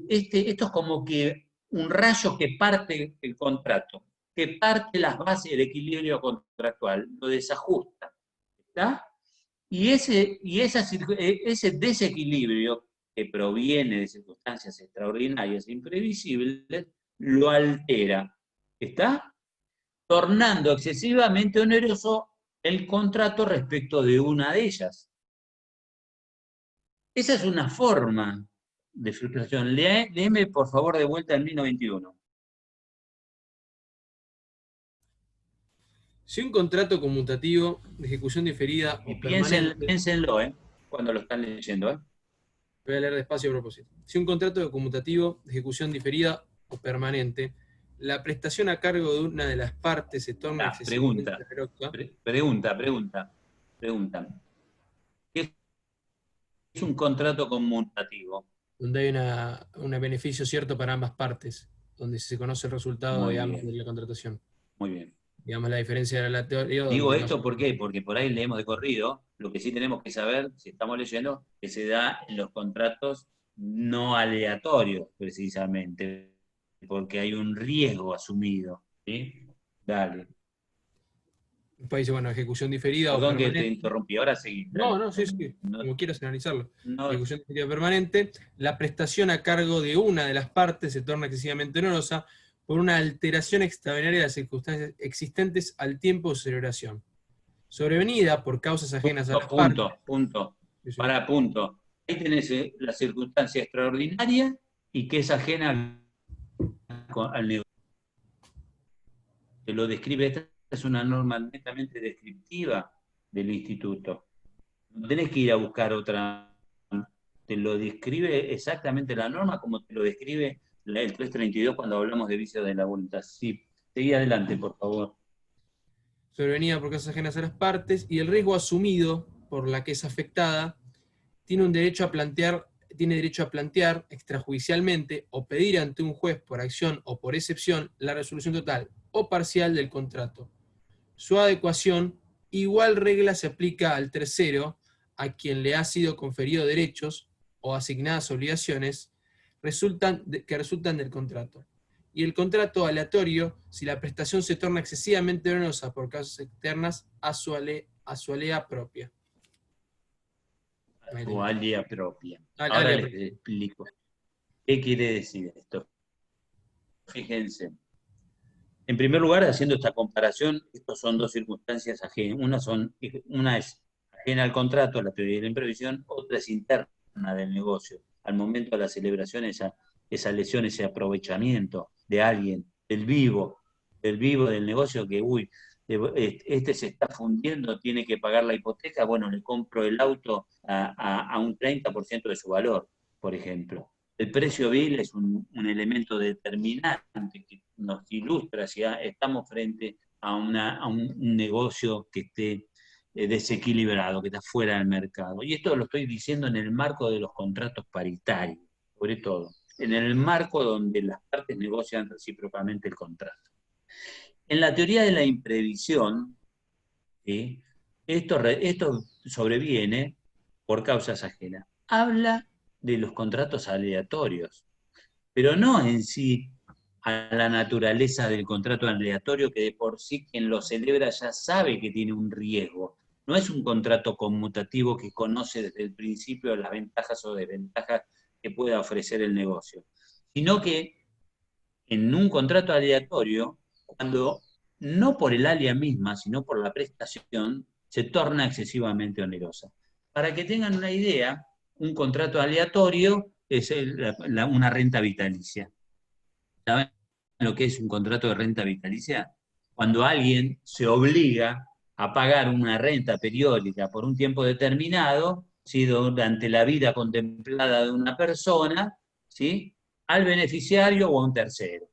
es como que un rayo que parte el contrato, que parte las bases del equilibrio contractual, lo desajusta. ¿Está? Y ese desequilibrio que proviene de circunstancias extraordinarias e imprevisibles, lo altera. ¿Está? Tornando excesivamente oneroso el contrato respecto de una de ellas. Esa es una forma de frustración. Léeme, por favor, de vuelta el 1091. Si un contrato conmutativo de ejecución diferida y o permanente... Piénsenlo, cuando lo están leyendo. Voy a leer despacio a propósito. Si un contrato conmutativo de ejecución diferida o permanente, la prestación a cargo de una de las partes se torna excesivamente onerosa. Pregunta. ¿Qué es un contrato conmutativo? Donde hay un beneficio cierto para ambas partes, donde se conoce el resultado, digamos, de la contratación. Muy bien. Digamos, la diferencia de la teoría. Digo esto ¿por qué? Porque por ahí leemos de corrido, lo que sí tenemos que saber, si estamos leyendo, que se da en los contratos no aleatorios, precisamente, porque hay un riesgo asumido. ¿Sí? Dale. Después dice, bueno, ejecución diferida. Perdón que te interrumpí, ahora sí. No, sí, como quieras analizarlo. Ejecución diferida permanente, la prestación a cargo de una de las partes se torna excesivamente onerosa por una alteración extraordinaria de las circunstancias existentes al tiempo de su celebración. Sobrevenida por causas ajenas a las partes. Punto. Ahí tenés la circunstancia extraordinaria y que es ajena al negocio. Te lo describe, esta es una norma netamente descriptiva del instituto. No tenés que ir a buscar otra. Te lo describe exactamente la norma como te lo describe el 332 cuando hablamos de vicio de la voluntad. Sí, seguí adelante, por favor. Sobrevenida por causas ajenas a las partes y el riesgo asumido por la que es afectada tiene derecho a plantear extrajudicialmente o pedir ante un juez por acción o por excepción la resolución total o parcial del contrato. Su adecuación, igual regla se aplica al tercero a quien le ha sido conferido derechos o asignadas obligaciones que resultan del contrato. Y el contrato aleatorio si la prestación se torna excesivamente onerosa por causas externas a su alea propia. O alea propia. Ahora les explico. ¿Qué quiere decir esto? Fíjense. En primer lugar, haciendo esta comparación, estos son dos circunstancias ajenas. Una es ajena al contrato, la teoría de la imprevisión, otra es interna del negocio. Al momento de la celebración, esa lesión, ese aprovechamiento de alguien, del vivo del negocio, que este se está fundiendo, tiene que pagar la hipoteca, bueno, le compro el auto a un 30% de su valor, por ejemplo. El precio vil es un elemento determinante que nos ilustra si estamos frente a un negocio que esté desequilibrado, que está fuera del mercado. Y esto lo estoy diciendo en el marco de los contratos paritarios, sobre todo. en el marco donde las partes negocian recíprocamente el contrato. En la teoría de la imprevisión, ¿sí?, esto sobreviene por causas ajenas. Habla de los contratos aleatorios, pero no en sí a la naturaleza del contrato aleatorio, que de por sí quien lo celebra ya sabe que tiene un riesgo. No es un contrato conmutativo que conoce desde el principio las ventajas o desventajas que pueda ofrecer el negocio, sino que en un contrato aleatorio, cuando no por el alia misma, sino por la prestación, se torna excesivamente onerosa. Para que tengan una idea, un contrato aleatorio es una renta vitalicia. ¿Saben lo que es un contrato de renta vitalicia? Cuando alguien se obliga a pagar una renta periódica por un tiempo determinado, ¿sí?, durante la vida contemplada de una persona, ¿sí?, al beneficiario o a un tercero,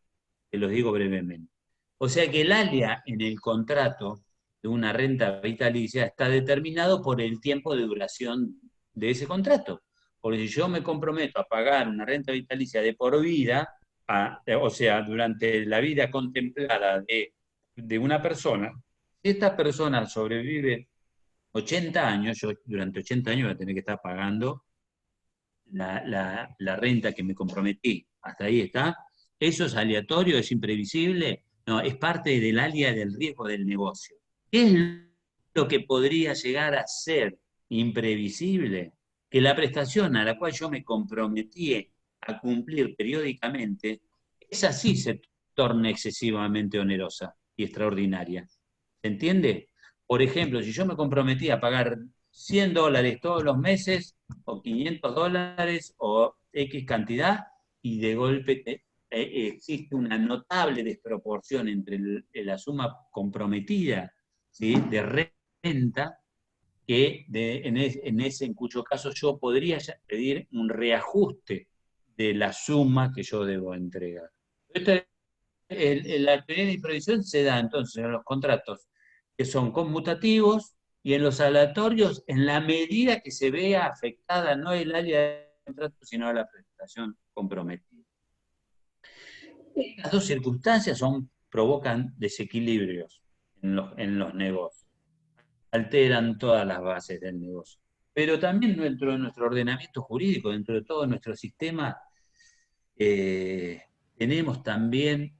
que los digo brevemente. O sea que el alia en el contrato de una renta vitalicia está determinado por el tiempo de duración de ese contrato. Porque si yo me comprometo a pagar una renta vitalicia de por vida, o sea, durante la vida contemplada de una persona, si esta persona sobrevive 80 años, yo durante 80 años voy a tener que estar pagando la renta que me comprometí. Hasta ahí está. ¿Eso es aleatorio? ¿Es imprevisible? No, es parte del alia del riesgo del negocio. ¿Qué es lo que podría llegar a ser imprevisible? Que la prestación a la cual yo me comprometí a cumplir periódicamente, esa sí se torna excesivamente onerosa y extraordinaria. ¿Se entiende? Por ejemplo, si yo me comprometí a pagar $100 todos los meses, o $500, o X cantidad, y de golpe existe una notable desproporción entre la suma comprometida, ¿sí?, de renta, que en cuyo caso yo podría pedir un reajuste de la suma que yo debo entregar. La teoría de imprevisión se da entonces en los contratos que son conmutativos y en los aleatorios en la medida que se vea afectada no el área del contrato, sino la prestación comprometida. Estas dos circunstancias provocan desequilibrios en los negocios, alteran todas las bases del negocio. Pero también dentro de nuestro ordenamiento jurídico, dentro de todo nuestro sistema, tenemos también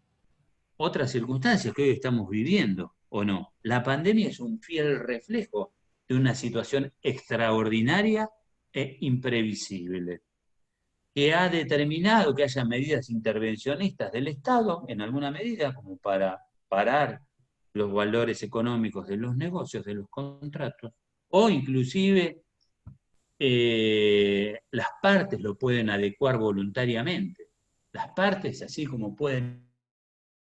otras circunstancias que hoy estamos viviendo, ¿o no? La pandemia es un fiel reflejo de una situación extraordinaria e imprevisible, que ha determinado que haya medidas intervencionistas del Estado, en alguna medida, como para parar los valores económicos de los negocios, de los contratos, o inclusive las partes lo pueden adecuar voluntariamente. Las partes, así como pueden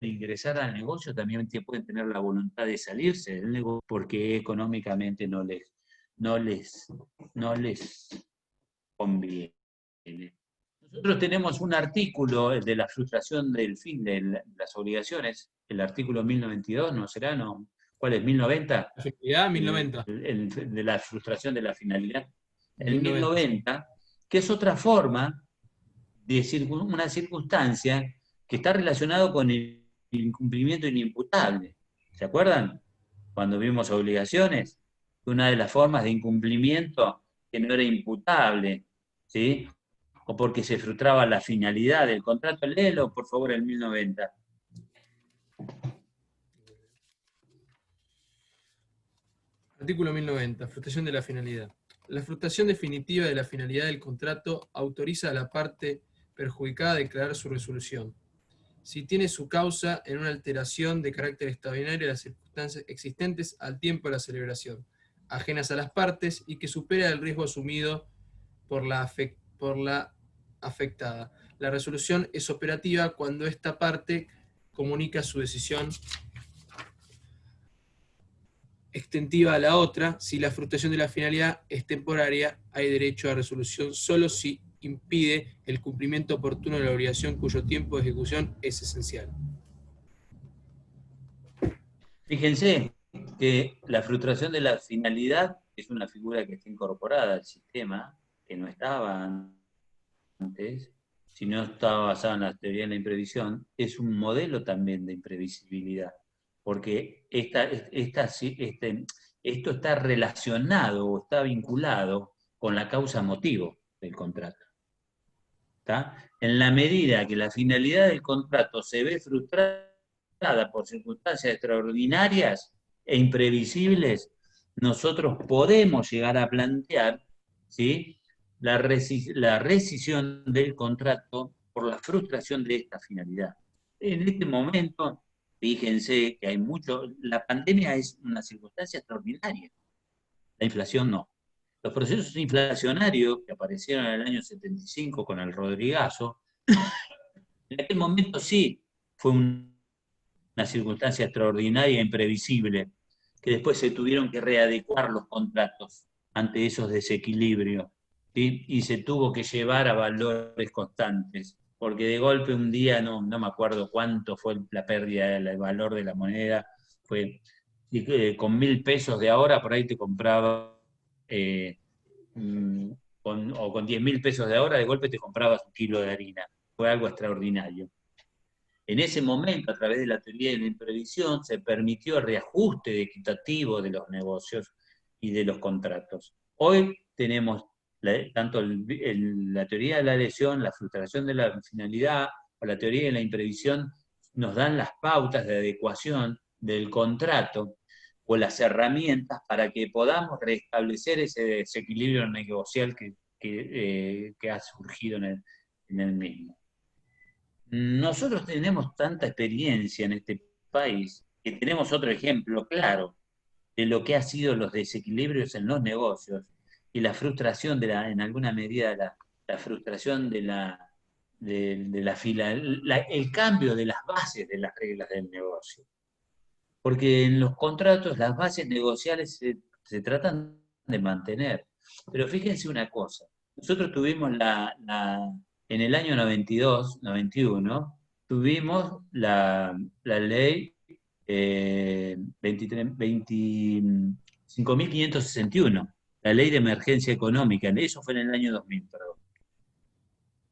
ingresar al negocio, también pueden tener la voluntad de salirse del negocio porque económicamente no les conviene. Nosotros tenemos un artículo de la frustración del fin de las obligaciones, el artículo 1092, ¿no será? ¿No? ¿Cuál es? ¿1090? La finalidad, 1090. De la frustración de la finalidad. El 1090, que es otra forma de una circunstancia que está relacionado con el incumplimiento inimputable. ¿Se acuerdan? Cuando vimos obligaciones, una de las formas de incumplimiento que no era imputable, ¿sí?, o porque se frustraba la finalidad del contrato. Léelo, por favor, el 1090. Artículo 1090. Frustración de la finalidad. La frustración definitiva de la finalidad del contrato autoriza a la parte perjudicada a declarar su resolución, si tiene su causa en una alteración de carácter extraordinario de las circunstancias existentes al tiempo de la celebración, ajenas a las partes y que supera el riesgo asumido por la afectada. La resolución es operativa cuando esta parte comunica su decisión extensiva a la otra. Si la frustración de la finalidad es temporaria, hay derecho a resolución solo si impide el cumplimiento oportuno de la obligación cuyo tiempo de ejecución es esencial. Fíjense que la frustración de la finalidad es una figura que está incorporada al sistema, que no estaba antes, si no está basada en la teoría de la imprevisión, es un modelo también de imprevisibilidad, porque esto está relacionado o está vinculado con la causa-motivo del contrato. ¿Está? En la medida que la finalidad del contrato se ve frustrada por circunstancias extraordinarias e imprevisibles, nosotros podemos llegar a plantear, ¿sí?, la rescisión del contrato por la frustración de esta finalidad. En este momento, fíjense que hay mucho, la pandemia es una circunstancia extraordinaria, la inflación no. Los procesos inflacionarios que aparecieron en el año 75 con el Rodrigazo, en aquel momento sí fue una circunstancia extraordinaria e imprevisible, que después se tuvieron que readecuar los contratos ante esos desequilibrios, ¿sí? Y se tuvo que llevar a valores constantes, porque de golpe un día, no me acuerdo cuánto fue la pérdida del valor de la moneda, fue con 1.000 pesos de ahora, por ahí te compraba, o con 10.000 pesos de ahora, de golpe te comprabas un kilo de harina. Fue algo extraordinario. En ese momento, a través de la teoría de la imprevisión, se permitió el reajuste equitativo de los negocios y de los contratos. Hoy tenemos tanto la teoría de la lesión, la frustración de la finalidad, o la teoría de la imprevisión, nos dan las pautas de adecuación del contrato o las herramientas para que podamos restablecer ese desequilibrio negocial que ha surgido en el mismo. Nosotros tenemos tanta experiencia en este país que tenemos otro ejemplo claro de lo que han sido los desequilibrios en los negocios y la frustración en alguna medida, la frustración el cambio de las bases de las reglas del negocio. Porque en los contratos las bases negociales se tratan de mantener. Pero fíjense una cosa, nosotros tuvimos en el año 92, 91, tuvimos la ley 25.561, la ley de emergencia económica, eso fue en el año 2000, perdón.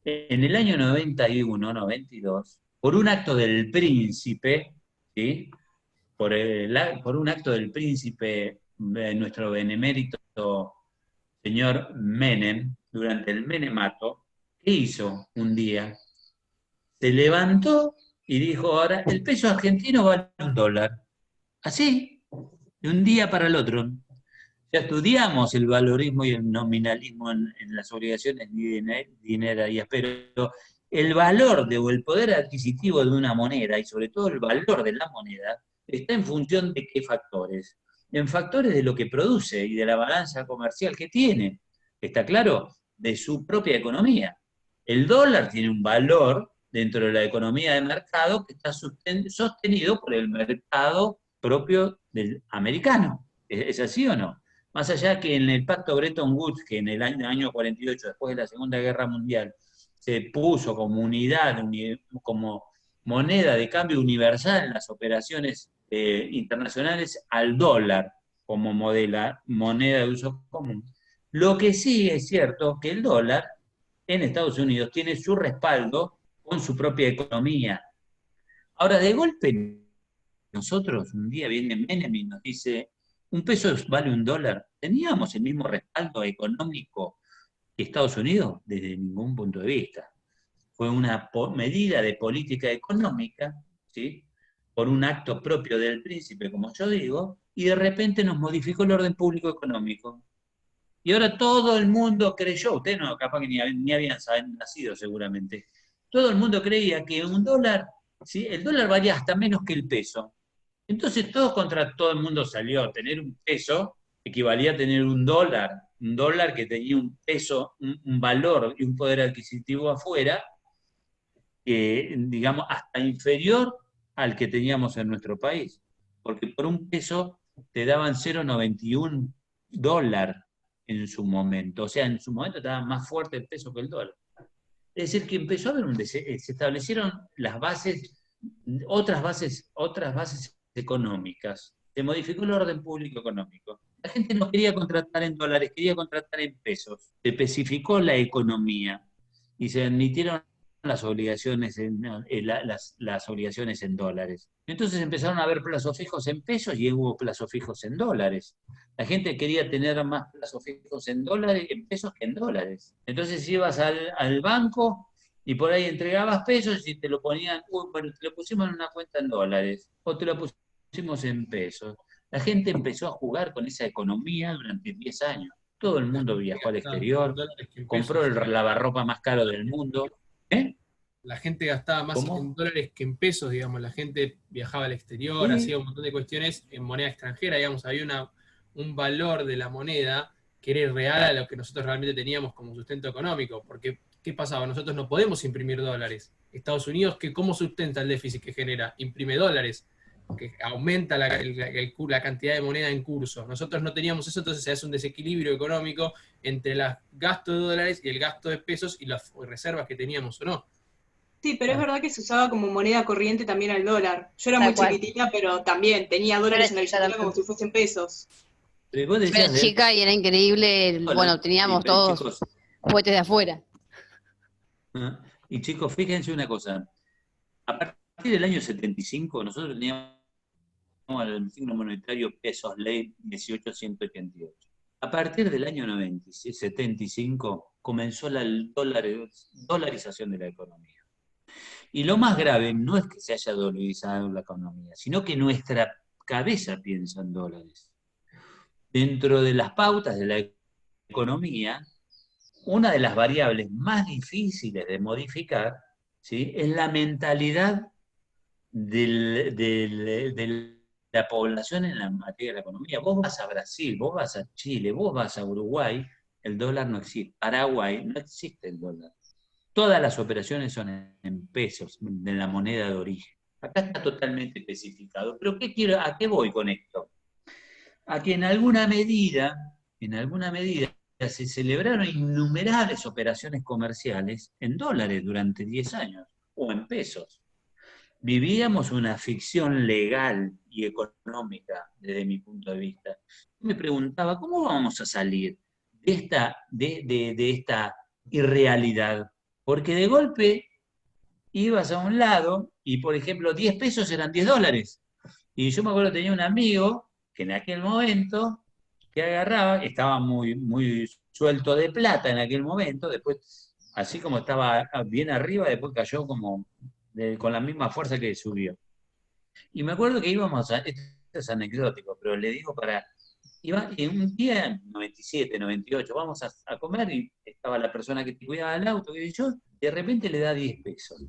En el año 91, 92, por un acto del príncipe, ¿sí?, por un acto del príncipe, nuestro benemérito señor Menem, durante el menemato, ¿qué hizo un día? Se levantó y dijo, ahora el peso argentino vale $1. Así, de un día para el otro. Ya estudiamos el valorismo y el nominalismo en las obligaciones dinerarias, pero el valor o el poder adquisitivo de una moneda, y sobre todo el valor de la moneda, está en función de qué factores. En factores de lo que produce y de la balanza comercial que tiene. ¿Está claro? De su propia economía. El dólar tiene un valor dentro de la economía de mercado que está sostenido por el mercado propio del americano. ¿Es así o no? Más allá que en el pacto Bretton Woods, que en el año 48, después de la Segunda Guerra Mundial, se puso como unidad, como moneda de cambio universal en las operaciones internacionales al dólar como moneda de uso común. Lo que sí es cierto que el dólar en Estados Unidos tiene su respaldo con su propia economía. Ahora, de golpe, nosotros un día viene Menem y nos dice, ¿un peso vale $1? ¿Teníamos el mismo respaldo económico que Estados Unidos? Desde ningún punto de vista. Fue una medida de política económica, ¿sí?, por un acto propio del príncipe, como yo digo, y de repente nos modificó el orden público económico. Y ahora todo el mundo creyó, ustedes no, capaz que ni habían nacido seguramente, todo el mundo creía que un dólar, ¿sí?, el dólar valía hasta menos que el peso. Entonces todo el mundo salió a tener un peso, equivalía a tener un dólar que tenía un peso, un valor y un poder adquisitivo afuera, digamos, hasta inferior al que teníamos en nuestro país. Porque por un peso te daban $0,91 en su momento. O sea, en su momento estaba más fuerte el peso que el dólar. Es decir, que empezó a haber se establecieron las bases, otras bases económicas. Se modificó el orden público económico. La gente no quería contratar en dólares, quería contratar en pesos. Se especificó la economía y se admitieron las obligaciones las obligaciones en dólares. Entonces empezaron a haber plazos fijos en pesos y hubo plazos fijos en dólares. La gente quería tener más plazos fijos en dólares, en pesos que en dólares. Entonces ibas al banco y por ahí entregabas pesos y te lo ponían, bueno, te lo pusimos en una cuenta en dólares o te lo pusimos en pesos. La gente empezó a jugar con esa economía durante 10 años. Todo el mundo viajó al exterior, compró el lavarropa más caro del mundo. La gente gastaba más en dólares que en pesos, digamos. La gente viajaba al exterior, Sí. hacía un montón de cuestiones en moneda extranjera, digamos. Había un valor de la moneda que era irreal a lo que nosotros realmente teníamos como sustento económico. Porque, ¿qué pasaba? Nosotros no podemos imprimir dólares. Estados Unidos, ¿cómo sustenta el déficit que genera? Imprime dólares, que aumenta la cantidad de moneda en curso. Nosotros no teníamos eso, entonces se hace un desequilibrio económico entre el gasto de dólares y el gasto de pesos y las reservas que teníamos o no. Sí, pero es verdad que se usaba como moneda corriente también al dólar. Yo era muy chiquitita, pero también tenía dólares en la billetera como si fuesen pesos. Yo era chica y era increíble, bueno, teníamos todos juguetes de afuera. Y chicos, fíjense una cosa, a partir del año 75 nosotros teníamos el signo monetario pesos ley 18188. A partir del año 75 comenzó la dolarización de la economía. Y lo más grave no es que se haya dolarizado la economía, sino que nuestra cabeza piensa en dólares. Dentro de las pautas de la economía, una de las variables más difíciles de modificar, ¿sí?, es la mentalidad de la población en la materia de la economía. Vos vas a Brasil, vos vas a Chile, vos vas a Uruguay, el dólar no existe. Paraguay no existe el dólar. Todas las operaciones son en pesos, en la moneda de origen. Acá está totalmente especificado. Pero ¿a qué voy con esto? A que en alguna medida se celebraron innumerables operaciones comerciales en dólares durante 10 años, o en pesos. Vivíamos una ficción legal y económica desde mi punto de vista. Me preguntaba, ¿cómo vamos a salir de esta irrealidad? Porque de golpe ibas a un lado y, por ejemplo, 10 pesos eran 10 dólares. Y yo me acuerdo que tenía un amigo que en aquel momento, que agarraba, estaba muy, muy suelto de plata en aquel momento, después, así como estaba bien arriba, después cayó como con la misma fuerza que subió. Y me acuerdo que íbamos esto es anecdótico, pero le digo y un día, 97, 98, vamos a comer y estaba la persona que te cuidaba el auto, y yo, de repente le da 10 pesos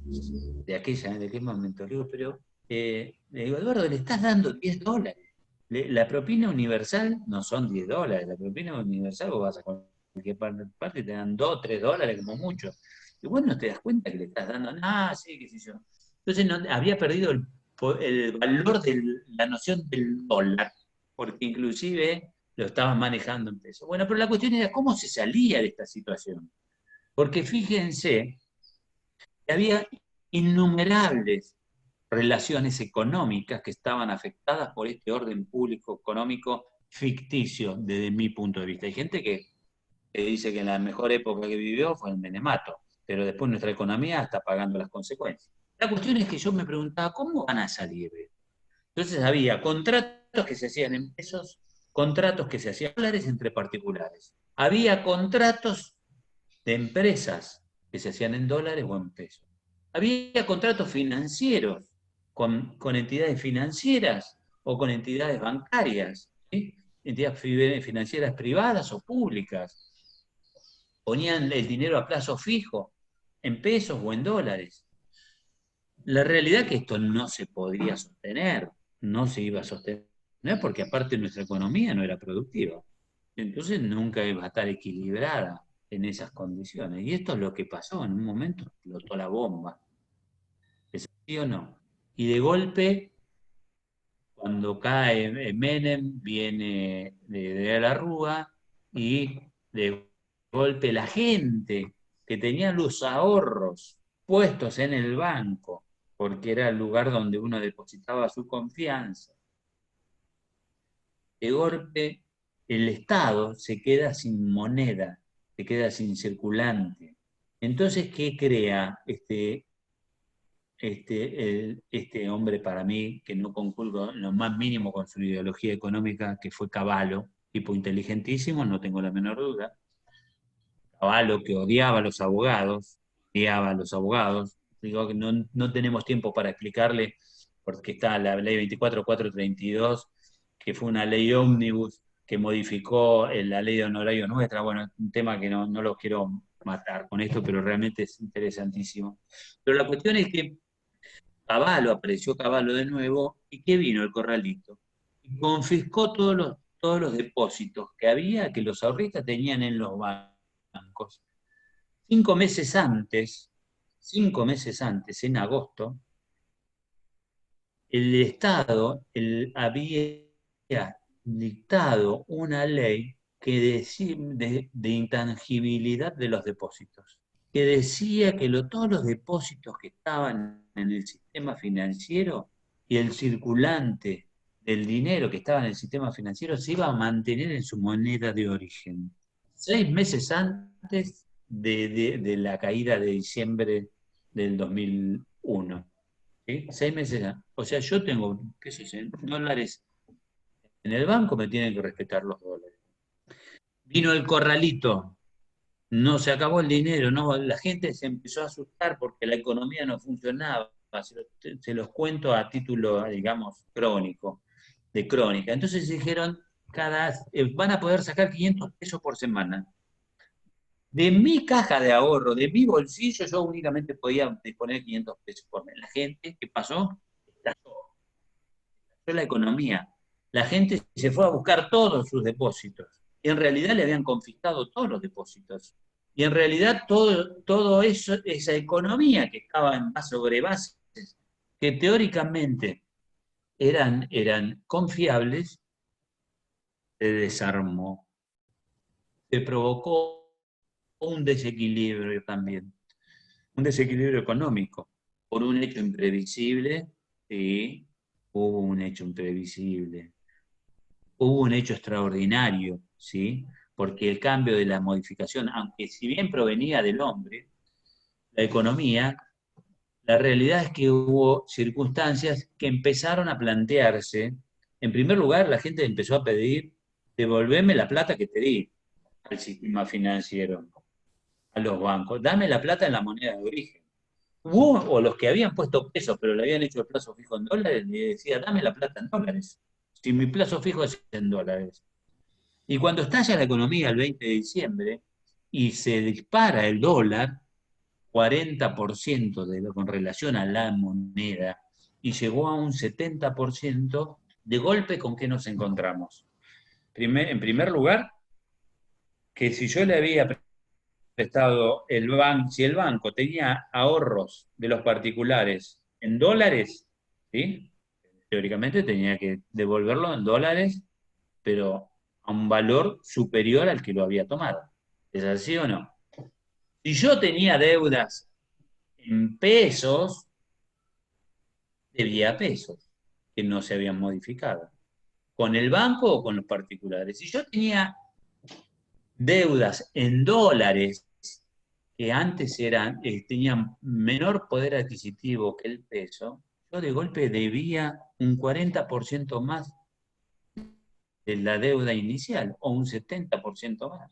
de aquel momento. Le digo, pero, le digo, Eduardo, le estás dando 10 dólares. La propina universal no son 10 dólares, la propina universal vos vas a cualquier parte y te dan 2, 3 dólares como mucho. Y vos no te das cuenta que le estás dando nada, sí, qué sé yo. Entonces había perdido el valor de la noción del dólar, porque inclusive lo estaban manejando en pesos. Bueno, pero la cuestión era cómo se salía de esta situación. Porque fíjense que había innumerables relaciones económicas que estaban afectadas por este orden público económico ficticio desde mi punto de vista. Hay gente que dice que la mejor época que vivió fue el menemato, pero después nuestra economía está pagando las consecuencias. La cuestión es que yo me preguntaba, ¿cómo van a salir? Entonces había contratos que se hacían en pesos, contratos que se hacían en dólares entre particulares. Había contratos de empresas que se hacían en dólares o en pesos. Había contratos financieros con entidades financieras o con entidades bancarias, ¿sí?, entidades financieras privadas o públicas. Ponían el dinero a plazo fijo, en pesos o en dólares. La realidad es que esto no se podría sostener, no se iba a sostener, porque aparte nuestra economía no era productiva. Entonces nunca iba a estar equilibrada en esas condiciones. Y esto es lo que pasó, en un momento explotó la bomba. ¿Sí o no? Y de golpe, cuando cae Menem, viene de la Rúa, y de golpe la gente que tenía los ahorros puestos en el banco, porque era el lugar donde uno depositaba su confianza, de golpe el Estado se queda sin moneda, se queda sin circulante. Entonces, ¿qué crea este hombre para mí, que no conculco en lo más mínimo con su ideología económica, que fue Cavallo, tipo inteligentísimo, no tengo la menor duda? Cavallo, que odiaba a los abogados, digo que no tenemos tiempo para explicarle, porque está la ley 24.432, que fue una ley ómnibus que modificó la ley de honorarios nuestra. Bueno, es un tema que no lo quiero matar con esto, pero realmente es interesantísimo. Pero la cuestión es que apareció Cavallo de nuevo, y ¿qué vino? El corralito. Y confiscó todos los depósitos que había, que los ahorristas tenían en los bancos. 5 meses antes, en agosto, el Estado había dictado una ley que decía de intangibilidad de los depósitos, que decía que todos los depósitos que estaban en el sistema financiero y el circulante del dinero que estaba en el sistema financiero se iba a mantener en su moneda de origen. 6 meses antes de la caída de diciembre del 2001. ¿Sí? 6 meses antes. O sea, yo tengo, qué sé yo, dólares en el banco, me tienen que respetar los dólares. Vino el corralito, no se acabó el dinero, no, la gente se empezó a asustar porque la economía no funcionaba. Se los cuento a título, digamos, crónico, de crónica. Entonces dijeron, van a poder sacar 500 pesos por semana. De mi caja de ahorro, de mi bolsillo, yo únicamente podía disponer 500 pesos por mes. La gente, ¿qué pasó? Estalló la economía. La gente se fue a buscar todos sus depósitos. Y en realidad le habían confiscado todos los depósitos. Y en realidad todo eso, esa economía que estaba sobre bases que teóricamente eran confiables, se desarmó. Se provocó un desequilibrio también, un desequilibrio económico, por un hecho imprevisible. Sí, hubo un hecho imprevisible, hubo un hecho extraordinario, ¿sí? Porque el cambio de la modificación, aunque si bien provenía del hombre, la economía, la realidad es que hubo circunstancias que empezaron a plantearse. En primer lugar, la gente empezó a pedir, devolveme la plata que te di al sistema financiero, a los bancos, dame la plata en la moneda de origen. O los que habían puesto pesos, pero le habían hecho el plazo fijo en dólares, le decía, dame la plata en dólares, si mi plazo fijo es en dólares. Y cuando estalla la economía el 20 de diciembre y se dispara el dólar, 40% con relación a la moneda, y llegó a un 70%, de golpe, ¿con qué nos encontramos? En primer lugar, que si yo le había prestado si el banco tenía ahorros de los particulares en dólares, ¿sí? Teóricamente tenía que devolverlo en dólares, pero a un valor superior al que lo había tomado. ¿Es así o no? Si yo tenía deudas en pesos, debía pesos, que no se habían modificado. ¿Con el banco o con los particulares? Si yo tenía deudas en dólares, que antes tenían menor poder adquisitivo que el peso, yo de golpe debía un 40% más de la deuda inicial, o un 70% más.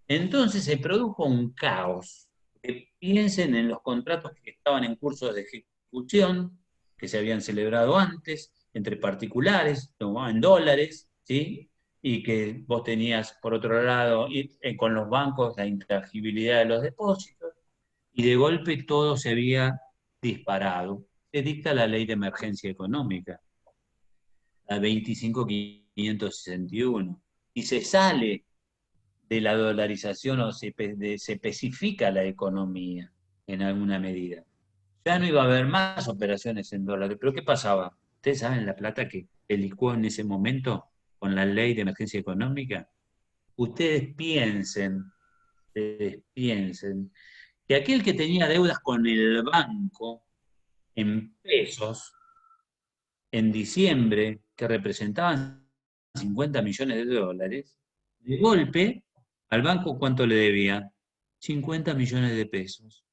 Entonces se produjo un caos. Piensen en los contratos que estaban en curso de ejecución, que se habían celebrado antes, entre particulares, en dólares, ¿sí? Y que vos tenías, por otro lado, con los bancos, la intangibilidad de los depósitos, y de golpe todo se había disparado. Se dicta la ley de emergencia económica, la 25.561, y se sale de la dolarización, o se especifica la economía en alguna medida. Ya no iba a haber más operaciones en dólares, pero ¿qué pasaba? ¿Ustedes saben la plata que se licuó en ese momento con la ley de emergencia económica? Ustedes piensen que aquel que tenía deudas con el banco en pesos en diciembre, que representaban 50 millones de dólares, de golpe, al banco, ¿cuánto le debía? 50 millones de pesos.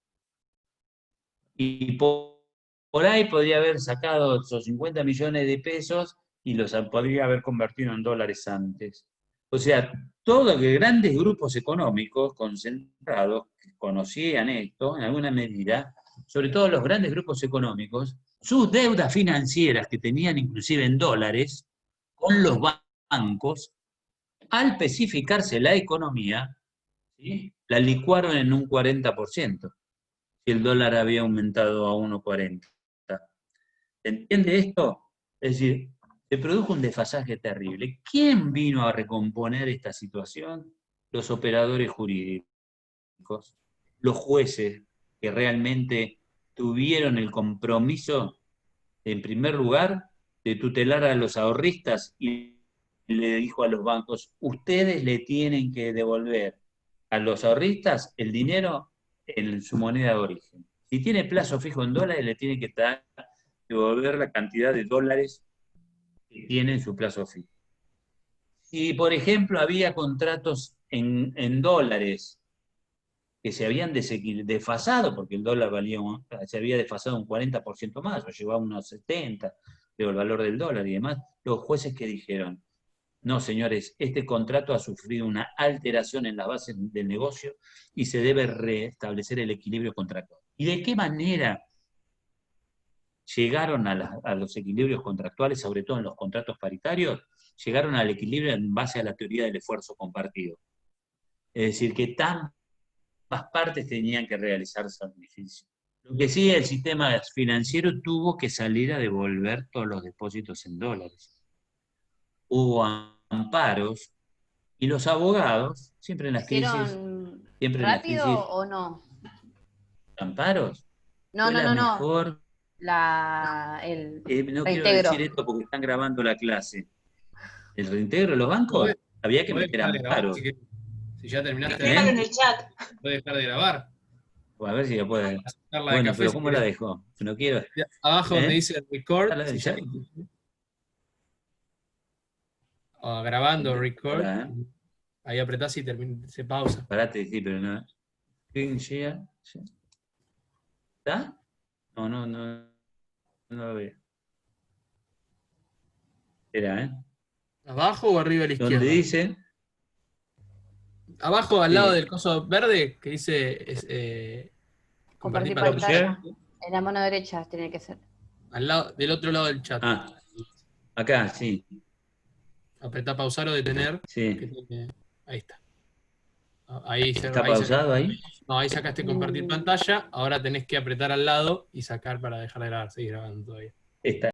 Y por ahí podría haber sacado esos 50 millones de pesos y los podría haber convertido en dólares antes. O sea, todos grandes grupos económicos concentrados que conocían esto en alguna medida, sobre todo los grandes grupos económicos, sus deudas financieras que tenían inclusive en dólares con los bancos, al especificarse la economía, ¿sí?, la licuaron en un 40%, si el dólar había aumentado a 1,40. ¿Se entiende esto? Es decir, se produjo un desfasaje terrible. ¿Quién vino a recomponer esta situación? Los operadores jurídicos, los jueces que realmente tuvieron el compromiso, en primer lugar, de tutelar a los ahorristas y le dijo a los bancos, ustedes le tienen que devolver a los ahorristas el dinero en su moneda de origen. Si tiene plazo fijo en dólares, le tiene que devolver la cantidad de dólares que tiene en su plazo fijo. Si, por ejemplo, había contratos en dólares que se habían desfasado, porque el dólar se había desfasado un 40% más, o llevaba unos 70% del valor del dólar y demás, los jueces que dijeron, no, señores, este contrato ha sufrido una alteración en las bases del negocio y se debe restablecer el equilibrio contractual. ¿Y de qué manera llegaron a los equilibrios contractuales, sobre todo en los contratos paritarios? Llegaron al equilibrio en base a la teoría del esfuerzo compartido. Es decir, que ambas partes tenían que realizar sacrificios. Lo que sí, el sistema financiero tuvo que salir a devolver todos los depósitos en dólares. Hubo amparos y los abogados, siempre en las crisis... Siempre ¿rápido en las crisis, o no? ¿Amparos? No. Mejor... el no reintegro. Quiero decir esto porque están grabando la clase. ¿El reintegro de los bancos? Había que meter amparos. Si ya terminaste, déjalo en el chat. Puede dejar de grabar. A ver si lo puede. Bueno, pero ¿cómo la dejo? No quiero. Abajo donde dice record, grabando record, ahí apretás y se pausa. Parate, sí, pero no. Screen share. ¿Está? No lo veo. Espera, ¿Abajo o arriba a la izquierda? ¿Dónde dice? Abajo, al lado del coso verde, que dice compartir pantalla. En la mano derecha tiene que ser. Del otro lado del chat. Acá, sí. Apretá pausar o detener. Sí. Ahí está. Ahí ¿Está pausado ahí? No, ahí sacaste compartir pantalla. Ahora tenés que apretar al lado y sacar para dejar de grabar. Seguir grabando todavía. Está.